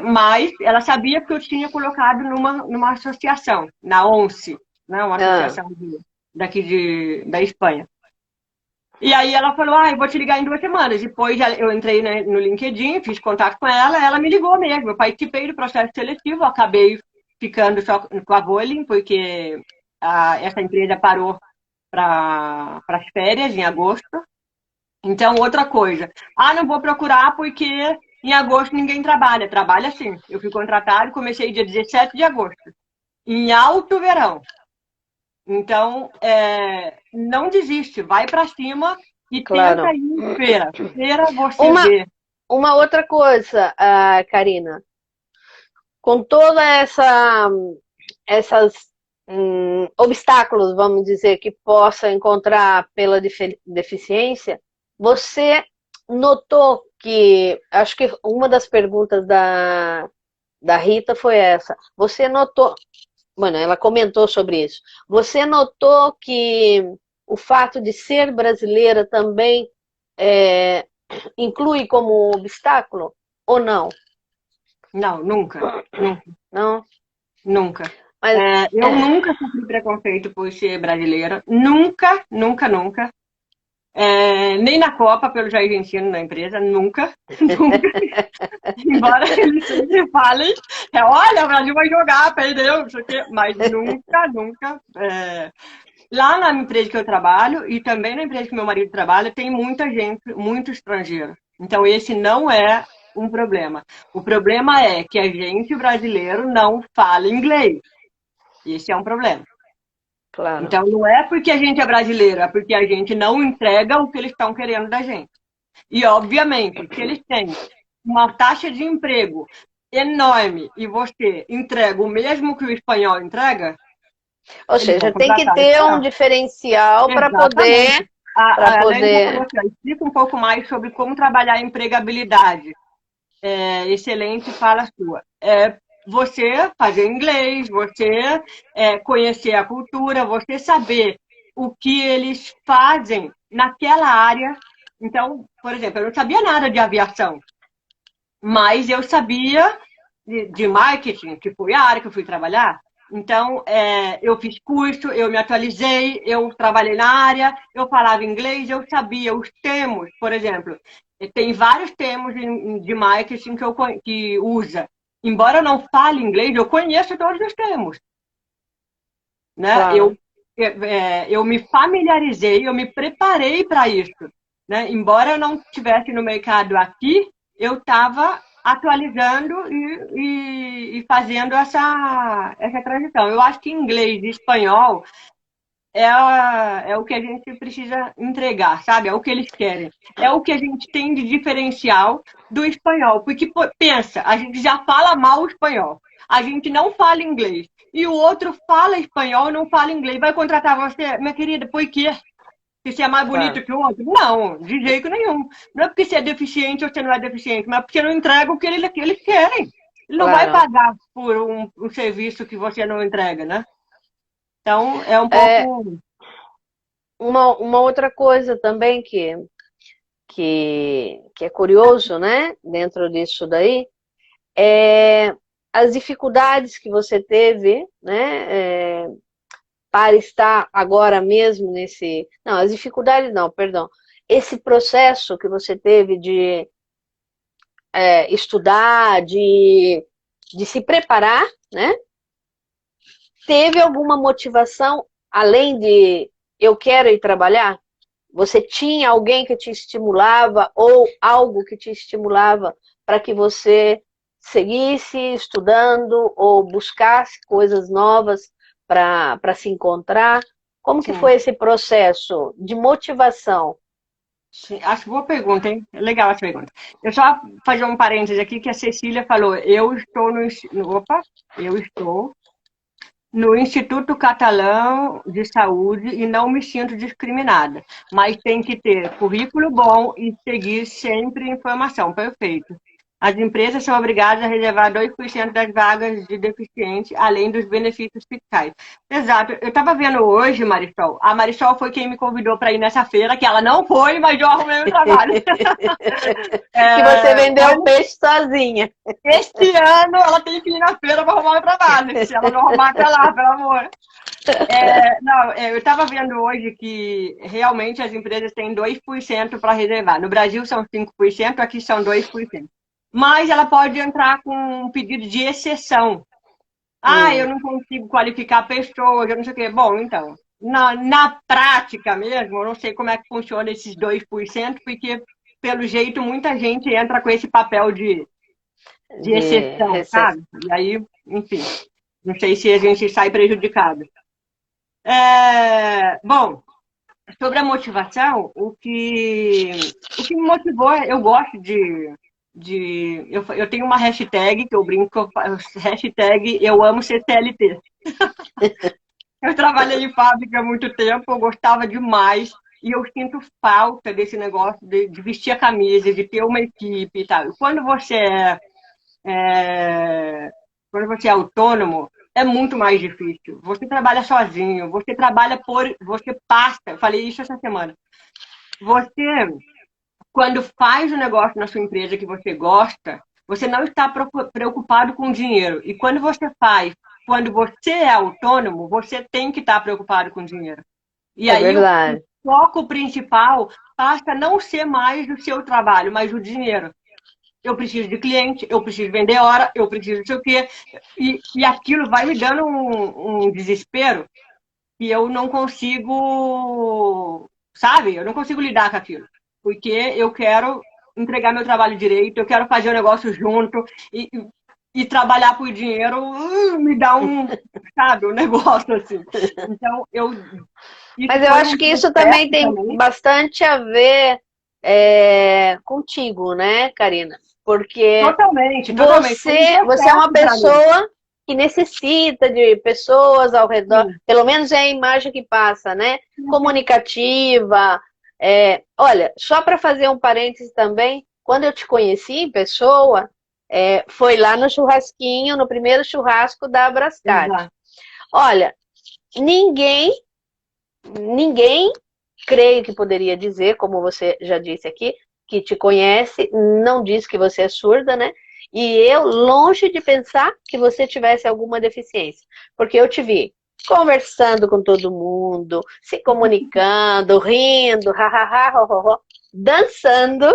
Mas ela sabia que eu tinha colocado numa associação, na ONCE, né, uma ah, associação daqui da Espanha. E aí ela falou: eu vou te ligar em 2 semanas. Depois eu entrei no LinkedIn, fiz contato com ela me ligou mesmo. Eu participei do processo seletivo, acabei ficando só com a Volin, porque essa empresa parou para as férias em agosto. Então, outra coisa. Não vou procurar porque em agosto ninguém trabalha. Trabalha sim. Eu fui contratado, comecei dia 17 de agosto, em alto verão. Então, não desiste, vai para cima e tenta claro. ir em feira. Feira você Uma, vê. uma outra coisa, Karina, com toda essas obstáculos, vamos dizer, que possa encontrar pela deficiência, você notou que, acho que uma das perguntas da Rita foi essa, você notou, bueno, ela comentou sobre isso, você notou que o fato de ser brasileira também é, inclui como obstáculo ou não? Não, nunca. Nunca. Não? Nunca. Mas Eu nunca sofri preconceito por ser brasileira. Nunca, nunca, nunca. Nem na Copa, pelo Jair Argentino na empresa, nunca. Nunca. Embora eles sempre falem, olha, o Brasil vai jogar, perdeu, não sei o quê, mas nunca, nunca. Lá na empresa que eu trabalho e também na empresa que meu marido trabalha, tem muita gente, muito estrangeiro. Então, esse não é um problema. O problema é que a gente brasileiro não fala inglês. Esse é um problema. claro, Então, não é porque a gente é brasileiro, é porque a gente não entrega o que eles estão querendo da gente. E, obviamente, se eles têm uma taxa de emprego enorme e você entrega o mesmo que o espanhol entrega, ou eles vão seja, tem que contratar o ter um espanhol. diferencial Exatamente. para Ela ainda falou poder, assim: explica um pouco mais sobre como trabalhar a empregabilidade. Excelente fala sua. Você fazer inglês, você conhecer a cultura, você saber o que eles fazem naquela área. Então, por exemplo, eu não sabia nada de aviação, mas eu sabia de marketing, que foi a área que eu fui trabalhar. Então, eu fiz curso, eu me atualizei, eu trabalhei na área, eu falava inglês, eu sabia os termos, por exemplo. Tem vários termos de marketing que usa. Embora eu não fale inglês, eu conheço todos os termos, né? Claro. Eu me familiarizei, eu me preparei para isso, né? Embora eu não estivesse no mercado aqui, eu estava atualizando e fazendo essa transição. Eu acho que inglês e espanhol é o que a gente precisa entregar, sabe? É o que eles querem. É o que a gente tem de diferencial do espanhol. Porque, pô, pensa, a gente já fala mal o espanhol. A gente não fala inglês. E o outro fala espanhol e não fala inglês. Vai contratar você, minha querida, por quê? Porque você é mais bonito Claro, que o outro? Não, de jeito nenhum. Não é porque você é deficiente ou você não é deficiente, mas porque não entrega o que eles querem. Ele não vai claro. pagar por um serviço que você não entrega, né? Então, é um É, pouco. uma outra coisa também que é curioso, né, dentro disso daí, é as dificuldades que você teve, né, para estar agora mesmo nesse... Não, as dificuldades não, perdão. Esse processo que você teve de estudar, de se preparar, né? Teve alguma motivação além de eu quero ir trabalhar? Você tinha alguém que te estimulava ou algo que te estimulava para que você seguisse estudando ou buscasse coisas novas para se encontrar? Como que Sim. foi esse processo de motivação? Sim, acho boa pergunta, hein? Legal essa pergunta. Eu só fazer um parênteses aqui que a Cecília falou. Eu estou no Instituto Catalão de Saúde e não me sinto discriminada, mas tem que ter currículo bom e seguir sempre informação. Perfeito. As empresas são obrigadas a reservar 2% das vagas de deficiente, além dos benefícios fiscais. Exato. Eu estava vendo hoje, Marisol. A Marisol foi quem me convidou para ir nessa feira, que ela não foi, mas eu arrumei o trabalho. Que você vendeu o Olha, peixe sozinha. este ano ela tem que ir na feira para arrumar o trabalho. Se ela não arrumar, até lá, pelo amor. Não, eu estava vendo hoje que realmente as empresas têm 2% para reservar. No Brasil são 5%, aqui são 2%. Mas ela pode entrar com um pedido de exceção. Ah, eu Hum, não consigo qualificar pessoas, eu não sei o quê. Bom, então, na prática mesmo, eu não sei como é que funciona esses 2%, porque, pelo jeito, muita gente entra com esse papel de de exceção, recesso. sabe? E aí, enfim, não sei se a gente sai prejudicado. Bom, sobre a motivação, o que me motivou, eu gosto eu tenho uma hashtag que eu brinco, hashtag eu amo ser CLT. Eu trabalhei em fábrica há muito tempo, eu gostava demais, e eu sinto falta desse negócio de vestir a camisa, de ter uma equipe e tal. E é, quando você é autônomo, é muito mais difícil. Você trabalha sozinho, você passa, eu falei isso essa semana. Você, quando faz o negócio na sua empresa que você gosta, você não está preocupado com dinheiro. E quando você é autônomo, você tem que estar preocupado com dinheiro. E É aí o verdade. foco principal passa a não ser mais o seu trabalho, mas o dinheiro. Eu preciso de cliente, eu preciso vender hora, eu preciso não sei o quê. E aquilo vai me dando um desespero e eu não consigo, sabe? Eu não consigo lidar com aquilo. Porque eu quero entregar meu trabalho direito, eu quero fazer o negócio junto e, e trabalhar por dinheiro me dá sabe, um negócio assim. Então, isso Mas eu foi acho um que isso também processo tem também. bastante a ver contigo, né, Karina? Porque Totalmente, totalmente. Foi um você é uma processo para mim. pessoa que necessita de pessoas ao redor, Sim. pelo menos é a imagem que passa, né? Comunicativa. Olha, só para fazer um parêntese também, quando eu te conheci em pessoa, foi lá no churrasquinho, no primeiro churrasco da Abrascat. Exato. Olha, ninguém, ninguém, creio que poderia dizer, como você já disse aqui, que te conhece, não diz que você é surda, né? E eu, longe de pensar que você tivesse alguma deficiência, porque eu te vi conversando com todo mundo, se comunicando, rindo, hahaha, ho, ho, ho, dançando,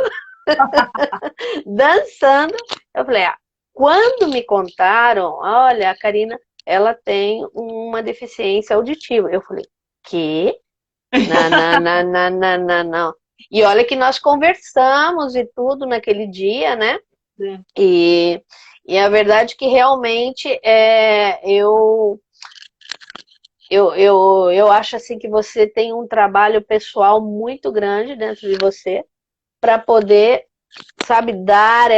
dançando. Eu falei, ah, quando me contaram, olha, a Karina, ela tem uma deficiência auditiva. Eu falei, que? Não, não, não, não, não, não, não. E olha que nós conversamos e tudo naquele dia, né? Sim. E a verdade é que realmente eu acho assim que você tem um trabalho pessoal muito grande dentro de você para poder, sabe, dar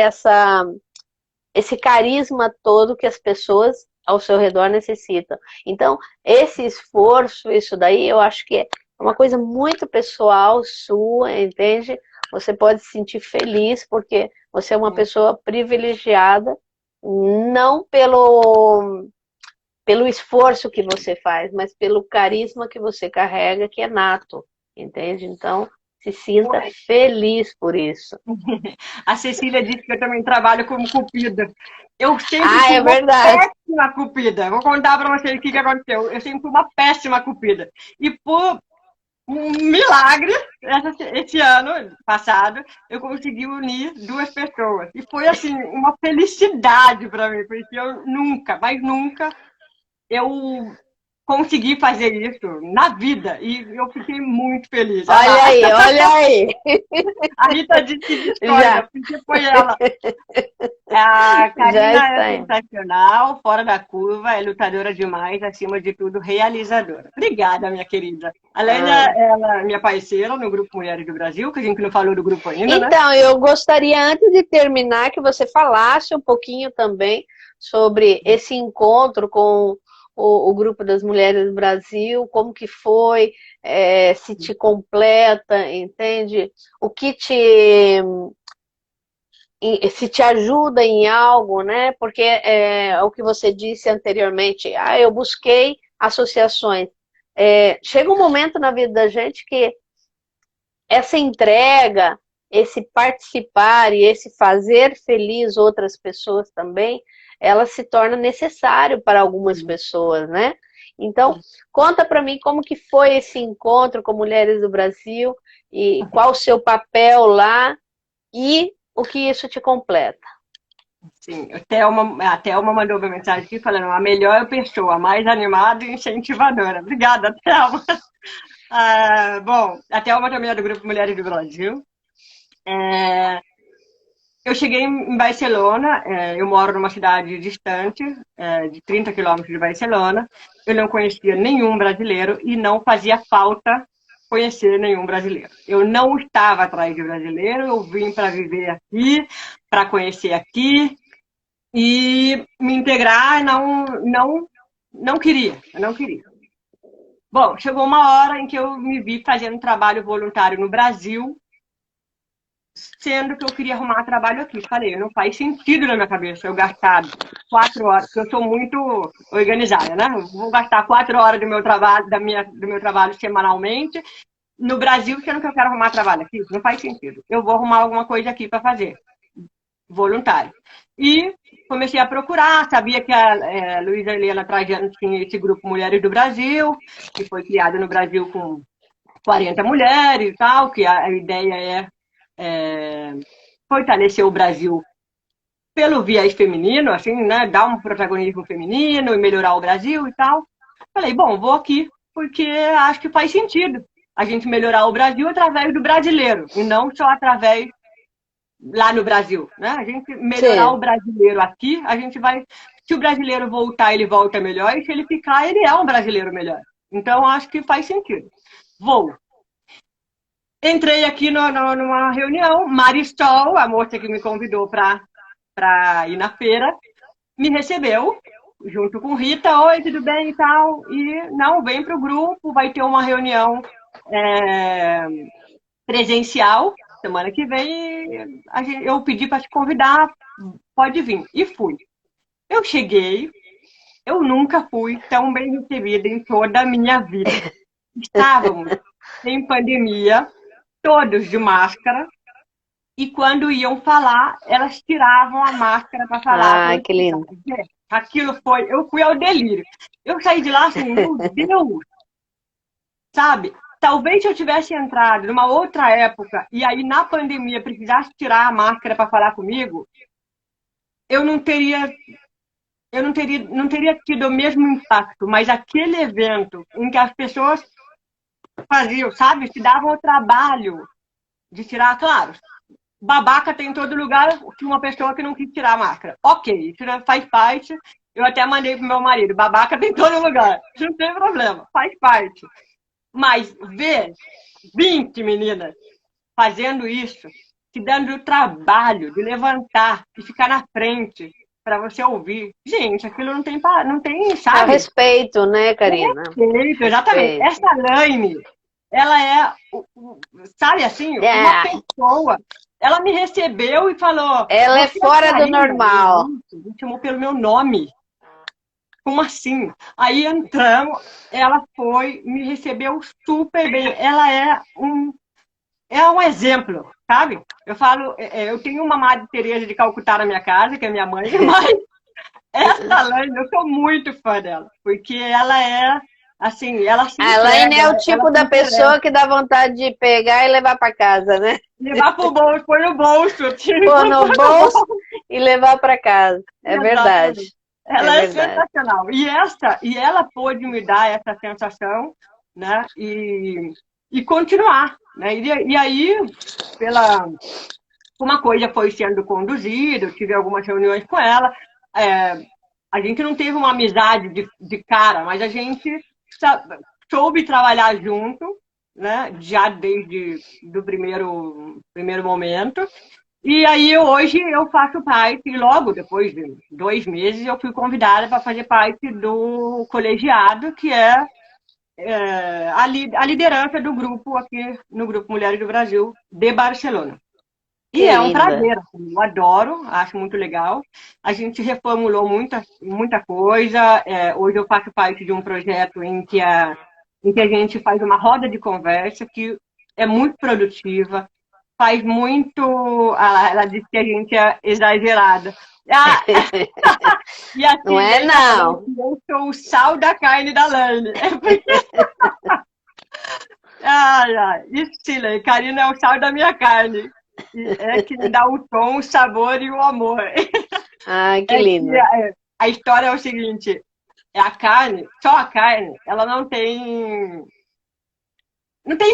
esse carisma todo que as pessoas ao seu redor necessitam. Então, esse esforço, isso daí, eu acho que é uma coisa muito pessoal sua, entende? Você pode se sentir feliz porque você é uma pessoa privilegiada, não pelo esforço que você faz, mas pelo carisma que você carrega, que é nato, entende? Então, se sinta feliz por isso. A Cecília disse que eu também trabalho como cupida. Eu sempre Ah, fui é uma verdade. péssima cupida. Vou contar para vocês o que aconteceu. Eu sempre fui uma péssima cupida. E por um milagre, esse ano passado, eu consegui unir duas pessoas. E foi, assim, uma felicidade para mim, porque eu nunca, mas nunca, eu consegui fazer isso na vida. E eu fiquei muito feliz. Olha aí, olha aí. A Rita disse Já, discorda, porque foi ela. A já Karina é está. sensacional, fora da curva, é lutadora demais, acima de tudo, realizadora. Obrigada, minha querida. A Lélia, Ah. ela é minha parceira no Grupo Mulheres do Brasil, que a gente não falou do grupo ainda, né? Então, eu gostaria, antes de terminar, que você falasse um pouquinho também sobre esse encontro com o Grupo das Mulheres do Brasil, como que foi, se te completa, entende? O que se te ajuda em algo, né? Porque é o que você disse anteriormente, eu busquei associações. Chega um momento na vida da gente que essa entrega, esse participar e esse fazer feliz outras pessoas também, ela se torna necessário para algumas pessoas, né? Então, conta para mim como que foi esse encontro com Mulheres do Brasil e qual o seu papel lá e o que isso te completa. Sim, a Thelma mandou uma mensagem aqui falando a melhor pessoa, a mais animada e incentivadora. Obrigada, Thelma. Bom, a Thelma também é do Grupo Mulheres do Brasil. Eu cheguei em Barcelona, eu moro numa cidade distante, de 30 quilômetros de Barcelona. Eu não conhecia nenhum brasileiro e não fazia falta conhecer nenhum brasileiro. Eu não estava atrás de brasileiro, eu vim para viver aqui, para conhecer aqui e me integrar, não queria, eu não queria. Bom, chegou uma hora em que eu me vi fazendo trabalho voluntário no Brasil, sendo que eu queria arrumar trabalho aqui. Falei, não faz sentido na minha cabeça eu gastar 4 horas, porque eu sou muito organizada, né? Eu vou gastar 4 horas do meu trabalho, do meu trabalho semanalmente no Brasil, sendo que eu quero arrumar trabalho aqui. Não faz sentido. Eu vou arrumar alguma coisa aqui para fazer, voluntário. E comecei a procurar, sabia que a Luísa Helena Trajano tinha esse grupo Mulheres do Brasil, que foi criado no Brasil com 40 mulheres e tal, que a ideia é fortalecer o Brasil pelo viés feminino, assim, né? Dar um protagonismo feminino e melhorar o Brasil e tal. Falei, bom, vou aqui porque acho que faz sentido a gente melhorar o Brasil através do brasileiro e não só através lá no Brasil, né? A gente melhorar Sim. o brasileiro aqui, a gente vai. Se o brasileiro voltar, ele volta melhor, e se ele ficar, ele é um brasileiro melhor. Então, acho que faz sentido. Vou. Entrei aqui numa reunião, Marisol, a moça que me convidou para ir na feira, me recebeu, junto com Rita, oi, tudo bem e tal, e não, vem para o grupo, vai ter uma reunião é, presencial, semana que vem, eu pedi para te convidar, pode vir, e fui. Eu cheguei, eu nunca fui tão bem recebida em toda a minha vida. Estávamos em pandemia, todos de máscara, e quando iam falar, elas tiravam a máscara para falar. Ai, que lindo. Aquilo foi, eu fui ao delírio. Eu saí de lá assim, meu Deus, sabe? Talvez se eu tivesse entrado numa outra época e aí na pandemia precisasse tirar a máscara para falar comigo, eu não teria tido o mesmo impacto, mas aquele evento em que as pessoas faziam, sabe, se davam o trabalho de tirar, claro, babaca tem em todo lugar, que uma pessoa que não quis tirar a máscara. Ok, isso faz parte. Eu até mandei pro meu marido, babaca tem em todo lugar. Não tem problema, faz parte. Mas ver 20 meninas fazendo isso, se dando o trabalho de levantar e ficar na frente para você ouvir. Gente, aquilo não tem, É o sabe? respeito, né, Karina? Respeito, exatamente. Respeito. Essa Laine, ela é, sabe assim, uma pessoa. Ela me recebeu e falou... Ela é fora do normal. Me chamou pelo meu nome. Como assim? Aí entramos, ela foi, me recebeu super bem. Ela é um exemplo, sabe? Eu falo, eu tenho uma Madre Teresa de Calcutá na minha casa, que é minha mãe, mas essa Laine, eu sou muito fã dela, porque ela é, assim, ela se A Laine é o entrega, tipo da pessoa que dá vontade de pegar e levar para casa, né? levar pro bolso, põe no bolso. Pôr no bolso e levar para casa. É verdade. Ela é verdade. sensacional. E ela pôde me dar essa sensação, né? E continuar, né? E aí, uma coisa foi sendo conduzida, eu tive algumas reuniões com ela. A gente não teve uma amizade de cara, mas a gente soube trabalhar junto, né? Já desde do primeiro momento. E aí hoje eu faço parte, e logo depois de 2 meses eu fui convidada para fazer parte do colegiado, que é, a liderança do grupo aqui no Grupo Mulheres do Brasil de Barcelona. E Que é um linda. prazer, assim, eu adoro, acho muito legal. A gente reformulou muita coisa. Hoje eu faço parte de um projeto em que a gente faz uma roda de conversa que é muito produtiva, faz muito. Ela disse que a gente é exagerada. Ah, e a Não é, Silene tá falando não. que eu sou o sal da carne da Lane. Ai, ai. Isso, Silene, Karina é o sal da minha carne. E é que me dá o tom, o sabor e o amor. Ai, que É que lindo. a história é o seguinte: é a carne, só a carne, ela não tem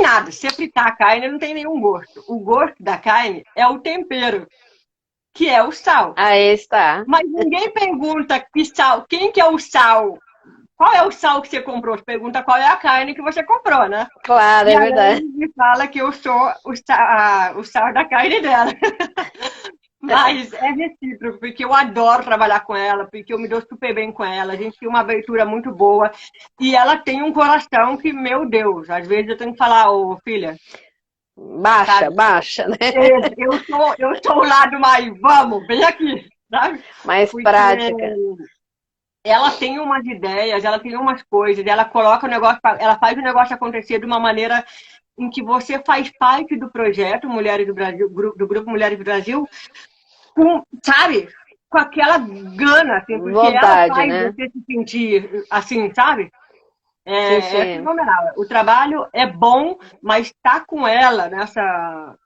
nada. Se você fritar a carne, não tem nenhum gosto. O gosto da carne é o tempero, que é o sal. Aí está. Mas ninguém pergunta que sal, quem que é o sal? Qual é o sal que você comprou? Você pergunta qual é a carne que você comprou, né? Claro, E é a verdade. Lane me fala que eu sou o sal da carne dela. Mas é recíproco, porque eu adoro trabalhar com ela, porque eu me dou super bem com ela, a gente tem uma abertura muito boa, e ela tem um coração que, meu Deus, às vezes eu tenho que falar, ô filha, Baixa, sabe? baixa, né? Eu sou o lado mais, vamos, vem aqui, sabe? Mais Porque prática. ela tem umas ideias, ela tem umas coisas, ela coloca o negócio, ela faz o negócio acontecer de uma maneira em que você faz parte do projeto Mulheres do Brasil, do Grupo Mulheres do Brasil, sabe? Com aquela gana, assim, porque ela Vontade, faz né? você se sentir assim, sabe? Sim, É sim. fenomenal. O trabalho é bom, mas estar com ela É nessa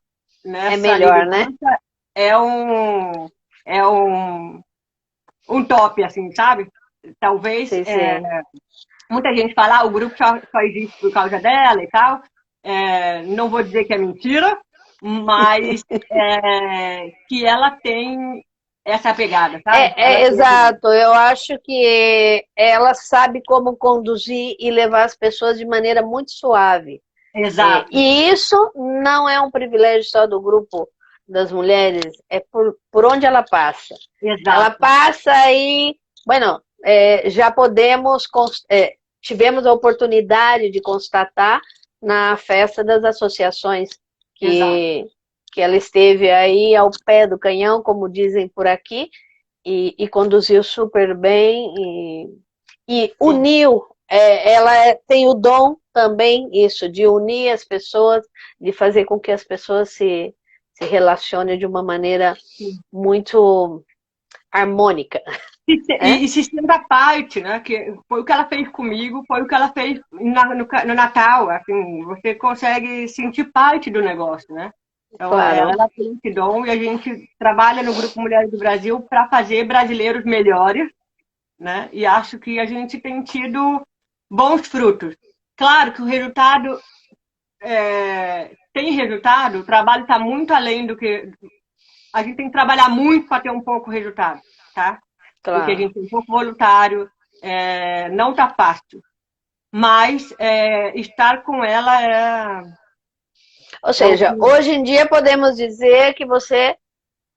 melhor, né? liderança é um, é um top, assim, sabe? Talvez Sim, sim. muita gente fala, o grupo só existe por causa dela e tal. Não vou dizer que é mentira, mas que ela tem essa pegada, sabe? Ela tem essa pegada. Exato. Eu acho que ela sabe como conduzir e levar as pessoas de maneira muito suave. Exato, E isso não é um privilégio só do grupo das mulheres, é por onde ela passa. Ela exato. passa e, bueno, já tivemos a oportunidade de constatar na festa das associações Exato. que ela esteve aí ao pé do canhão, como dizem por aqui, e conduziu super bem e Sim. uniu. Ela tem o dom também, isso, de unir as pessoas, de fazer com que as pessoas se relacione de uma maneira muito harmônica. E se sinta parte, né? Que foi o que ela fez comigo, foi o que ela fez no Natal. Assim, você consegue sentir parte do negócio, né? Então, Claro. ela tem esse dom e a gente trabalha no Grupo Mulheres do Brasil para fazer brasileiros melhores, né? E acho que a gente tem tido bons frutos. Claro que o resultado tem resultado, o trabalho está muito além do que. A gente tem que trabalhar muito para ter um pouco resultado, tá? Porque a Claro. gente tem pouco voluntário, não está fácil. Mas estar com ela Ou é o seja, que. hoje em dia podemos dizer que você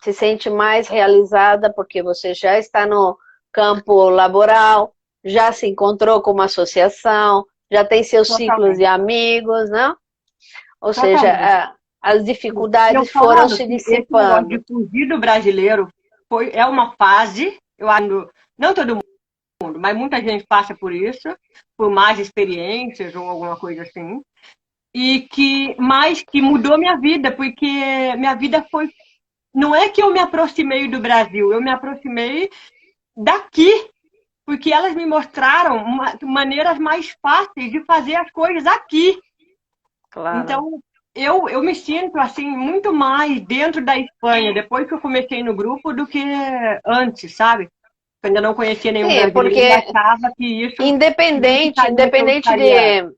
se sente mais realizada porque você já está no campo laboral, já se encontrou com uma associação, já tem seus ciclos de Totalmente. amigos, não? Ou seja, Totalmente. as E eu dificuldades foram falo se que esse negócio de dissipando. fugir do brasileiro é uma fase, eu acho, não todo mundo, mas muita gente passa por isso, por mais experiências ou alguma coisa assim, mas que mudou minha vida, porque minha vida foi. Não é que eu me aproximei do Brasil, eu me aproximei daqui, porque elas me mostraram maneiras mais fáceis de fazer as coisas aqui. Claro. Então, eu me sinto assim muito mais dentro da Espanha depois que eu comecei no grupo do que antes, sabe? Eu ainda não conhecia nenhum Sim, brasileiro e porque achava que isso não independente, ficaria que eu estaria.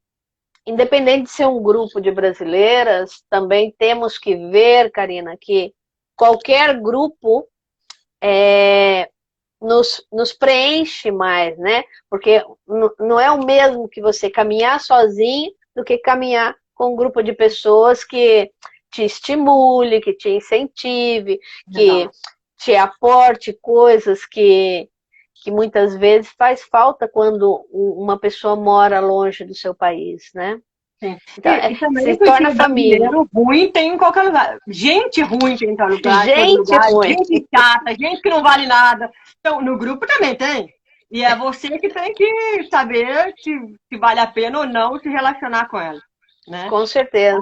independente de ser um grupo de brasileiras, também temos que ver, Karina, que qualquer grupo nos preenche mais, né? Porque não é o mesmo que você caminhar sozinho do que caminhar com um grupo de pessoas que te estimule, que te incentive, que Exato. te aporte coisas que muitas vezes faz falta quando uma pessoa mora longe do seu país, né? Sim. Então, E se também torna porque família. brasileiro ruim tem em qualquer lugar. Gente ruim tem em todo Gente lugar, ruim. gente chata, gente que não vale nada. Então, no grupo também tem. E é você que tem que saber se vale a pena ou não se relacionar com ela, né? Com certeza.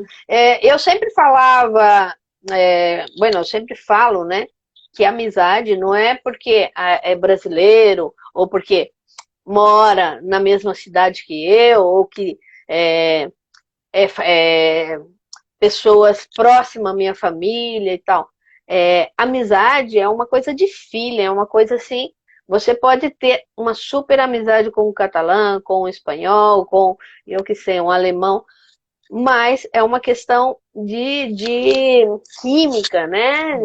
Eu sempre falava, bueno, eu sempre falo, né, que amizade não é porque é brasileiro ou porque mora na mesma cidade que eu ou que é, é pessoas próximas à minha família e tal. Amizade é uma coisa de filha, é uma coisa assim. Você pode ter uma super amizade com o catalã, com o espanhol, com, eu que sei, um alemão, mas é uma questão de química, né?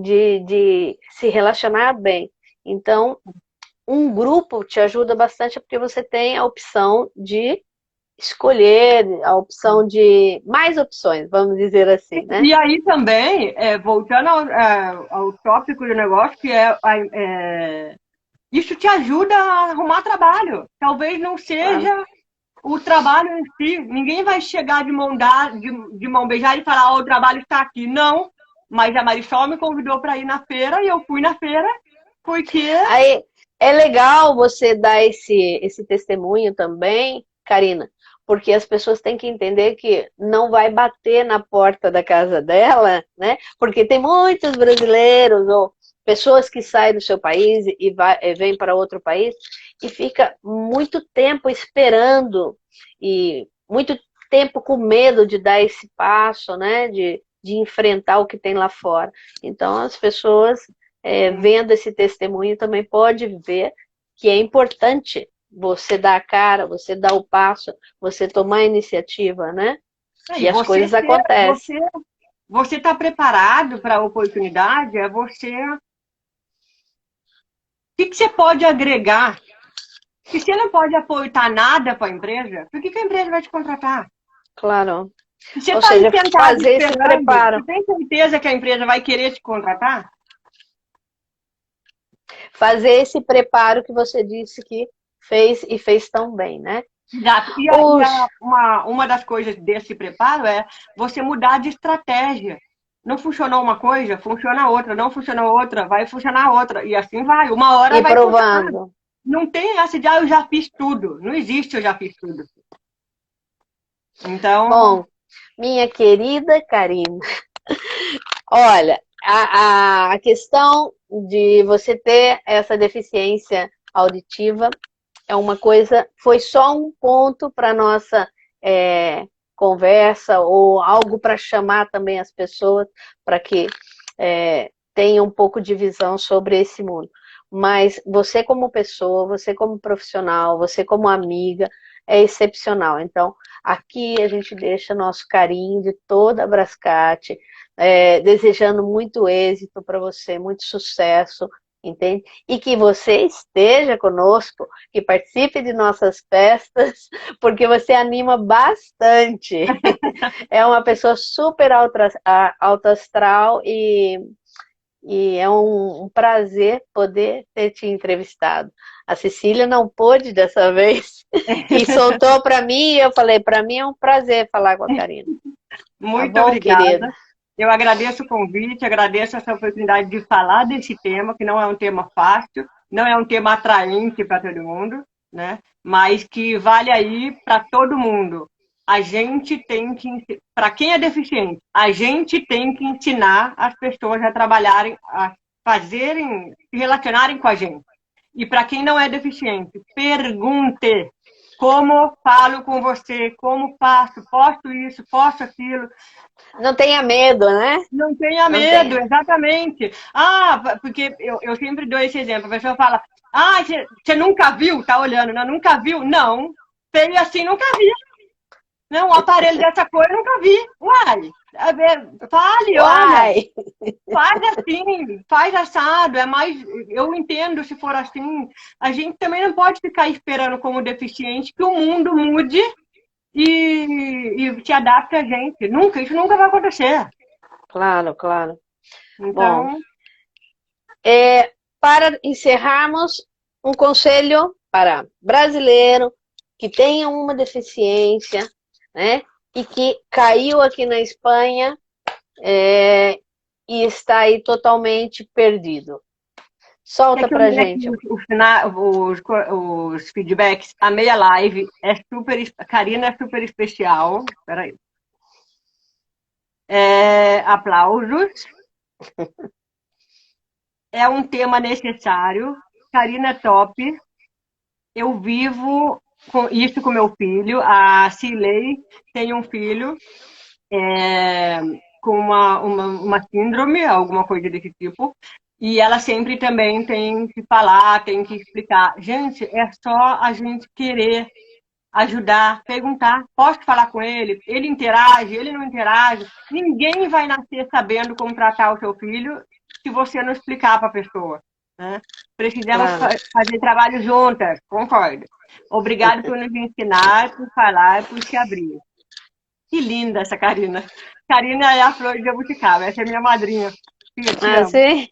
De se relacionar bem. Então, um grupo te ajuda bastante porque você tem a opção de escolher, a opção de mais opções, vamos dizer assim, né? E aí também, voltando ao tópico do negócio, que isso te ajuda a arrumar trabalho. Talvez não Claro. seja o trabalho em si. Ninguém vai chegar de mão beijada e falar, o trabalho está aqui. Não, mas a Marisol me convidou para ir na feira e eu fui na feira porque. Aí é legal você dar esse testemunho também, Karina, porque as pessoas têm que entender que não vai bater na porta da casa dela, né? Porque tem muitos brasileiros ou pessoas que saem do seu país e vêm para outro país e fica muito tempo esperando e muito tempo com medo de dar esse passo, né? De enfrentar o que tem lá fora. Então as pessoas vendo esse testemunho, também pode ver que é importante você dar a cara, você dar o passo, você tomar a iniciativa, né? E E as você coisas ser, acontecem. você está preparado para a oportunidade, é você. O que você pode agregar? Se você não pode aportar nada para a empresa, por que a empresa vai te contratar? Claro. Se você Ou está aí seja, sentado fazer esse esperando, preparo. você tem certeza que a empresa vai querer te contratar? Fazer esse preparo que você disse que fez e fez tão bem, né? Exato. Os... Uma das coisas desse preparo é você mudar de estratégia. Não funcionou uma coisa, funciona outra. Não funcionou outra, vai funcionar outra. E assim vai. Uma hora E vai funcionar. provando. Não tem essa de, eu já fiz tudo. Não existe eu já fiz tudo. Então, Bom, minha querida Karina, Olha, a questão de você ter essa deficiência auditiva é uma coisa, foi só um ponto para nossa é, conversa ou algo para chamar também as pessoas para que tenham um pouco de visão sobre esse mundo. Mas você como pessoa, você como profissional, você como amiga, é excepcional. Então, aqui a gente deixa nosso carinho de toda a Brascate, desejando muito êxito para você, muito sucesso, entende? E que você esteja conosco, que participe de nossas festas, porque você anima bastante. É uma pessoa super alto astral e é um prazer poder ter te entrevistado. A Cecília não pôde dessa vez e soltou para mim e eu falei, para mim é um prazer falar com a Karina. Tá Muito bom, querida? obrigada. Eu agradeço o convite, agradeço essa oportunidade de falar desse tema, que não é um tema fácil, não é um tema atraente para todo mundo, né? Mas que vale aí para todo mundo. A gente tem que, para quem é deficiente, a gente tem que ensinar as pessoas a trabalharem, a fazerem, se relacionarem com a gente. E para quem não é deficiente, pergunte como falo com você, como faço, posto isso, posto aquilo. Não tenha medo, né? Não tenha Não medo, tenha. exatamente. Ah, porque eu sempre dou esse exemplo. A pessoa fala, ah, você nunca viu? Tá olhando, né? Nunca viu? Não. Feio assim, nunca vi. Não, um aparelho dessa cor eu nunca vi. Uai, fale, olha, Uai! faz assim, faz assado. É mais, eu entendo se for assim. A gente também não pode ficar esperando como deficiente que o mundo mude e se adapte a gente. Nunca, isso nunca vai acontecer. Claro, claro. Bom, Então, para encerrarmos, um conselho para brasileiro que tenha uma deficiência, né? E que caiu aqui na Espanha e está aí totalmente perdido. é Solta que o pra Mac, gente. os feedbacks, a meia live é super. A Karina é super especial. Peraí. Aplausos. É um tema necessário. Karina é top. Eu vivo isso com meu filho. A Cilei tem um filho com uma síndrome, alguma coisa desse tipo. E ela sempre também tem que falar, tem que explicar. Gente, é só a gente querer ajudar, perguntar. Posso falar com ele? Ele interage, ele não interage. Ninguém vai nascer sabendo como tratar o seu filho se você não explicar para a pessoa. Né? Precisamos Claro. fazer trabalho juntas, concordo. Obrigado por nos ensinar, por falar, por se abrir. Que linda essa Karina. Karina é a flor de jabuticaba, essa é minha madrinha. Filha, te Ah, amo. sim?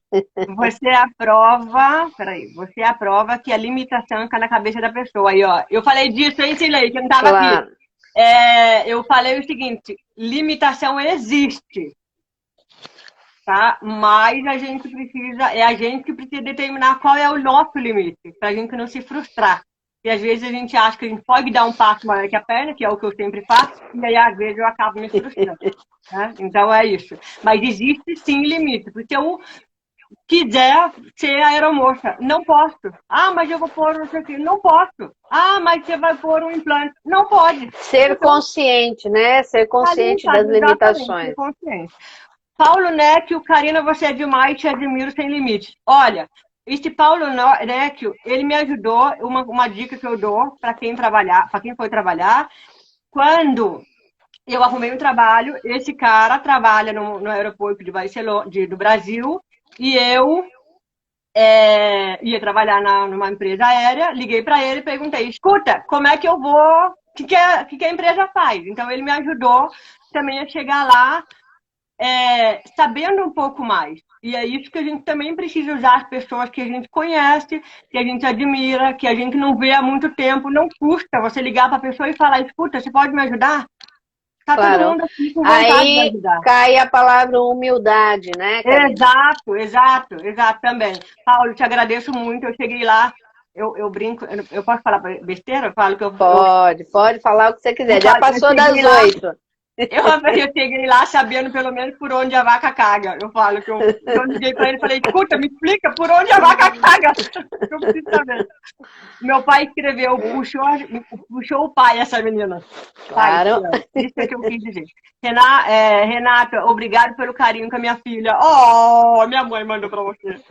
Você aprova que a limitação está na cabeça da pessoa. Aí, ó, eu falei disso, hein, Silei, que não estava aqui. Claro. Eu falei o seguinte, limitação existe, tá? Mas é a gente que precisa determinar qual é o nosso limite, para a gente não se frustrar. E às vezes a gente acha que a gente pode dar um passo maior que a perna, que é o que eu sempre faço, e aí às vezes eu acabo me frustrando. Né? Então é isso. Mas existe sim limite, porque eu quiser ser aeromoça, não posso. Ah, mas eu vou pôr não sei o quê, não posso. Ah, mas você vai pôr um implante, não pode. Ser Então, consciente, né? Ser tá consciente das limitado, exatamente, ser limitações. consciente. Paulo Necchio, Karina, você é demais, te admiro sem limite. Olha, esse Paulo Necchio, ele me ajudou, uma dica que eu dou para quem trabalhar, para quem foi trabalhar, quando eu arrumei um trabalho, esse cara trabalha no aeroporto de Barcelona, do Brasil, e eu ia trabalhar numa empresa aérea, liguei para ele e perguntei, escuta, como é que eu vou, o que a empresa faz? Então ele me ajudou também a chegar lá sabendo um pouco mais. E é isso que a gente também precisa usar as pessoas que a gente conhece, que a gente admira, que a gente não vê há muito tempo. Não custa você ligar para a pessoa e falar, escuta, você pode me ajudar? Tá todo Claro. mundo aqui com vontade de Aí ajudar. cai a palavra humildade, né, Karina? Exato também. Paulo, te agradeço muito. Eu cheguei lá, eu brinco, eu posso falar besteira? Eu falo que Pode falar o que você quiser. Já eu passou das cheguei lá, 8. Eu cheguei lá sabendo pelo menos por onde a vaca caga. Eu falo que eu liguei para ele e falei, escuta, me explica por onde a vaca caga. Eu preciso saber. Meu pai escreveu, puxou o pai, essa menina. Pai, Claro. isso é que eu quis dizer. Renata, obrigado pelo carinho com a minha filha. Oh, minha mãe mandou para você.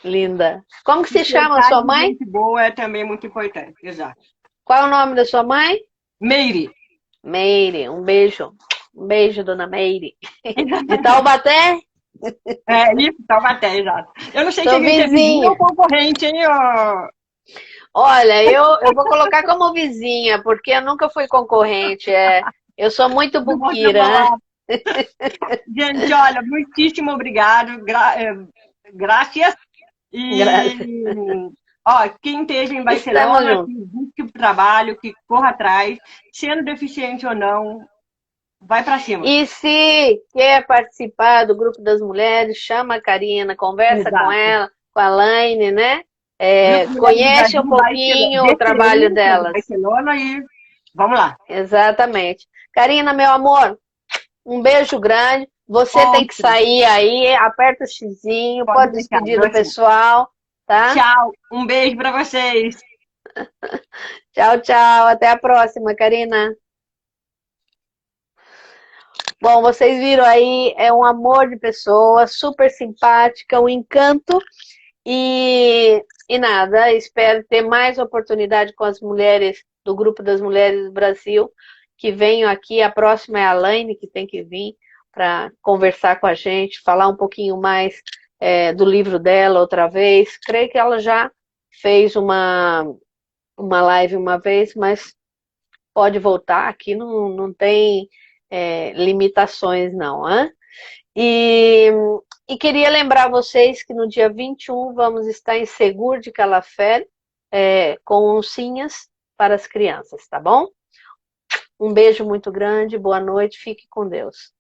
Linda. Como que se chama Cercar sua de mãe? gente boa é também muito importante, exato. Qual é o nome da sua mãe? Meire. Meire, um beijo. Um beijo, dona Meire. De Taubaté? É, isso, Taubaté, exato. Eu não sei se Sou a gente é vizinho vizinha. ou concorrente, hein? Ó. Olha, eu vou colocar como vizinha, porque eu nunca fui concorrente. Eu sou muito Do Bolsa buquira, né? Bolada. Gente, olha, muitíssimo obrigado. Graças. E, Graças. ó, quem esteja em Estamos Barcelona, que juntos. busque o trabalho, que corra atrás, sendo deficiente ou não, vai para cima. E se quer participar do grupo das mulheres, chama a Karina, conversa com Exato. ela, com a Laine, né? Grupo Mulheres do Conhece um Brasil, pouquinho o trabalho DCM, que é de delas. Barcelona, e vamos lá. Exatamente. Karina, meu amor, um beijo grande. Você tem que Outro, sair aí, aperta o xizinho, pode pode deixar, despedir do doce. pessoal, tá? Tchau, um beijo para vocês. Tchau, tchau. Até a próxima, Karina. Bom, vocês viram aí, é um amor de pessoa, super simpática, um encanto. E nada, espero ter mais oportunidade com as mulheres do Grupo das Mulheres do Brasil, que venham aqui. A próxima é a Laine, que tem que vir para conversar com a gente, falar um pouquinho mais do livro dela outra vez. Creio que ela já fez uma live uma vez, mas pode voltar, aqui não tem limitações não, hein? E queria lembrar vocês que no dia 21 vamos estar em Segur de Calafé com oncinhas para as crianças, tá bom? Um beijo muito grande, boa noite, fique com Deus.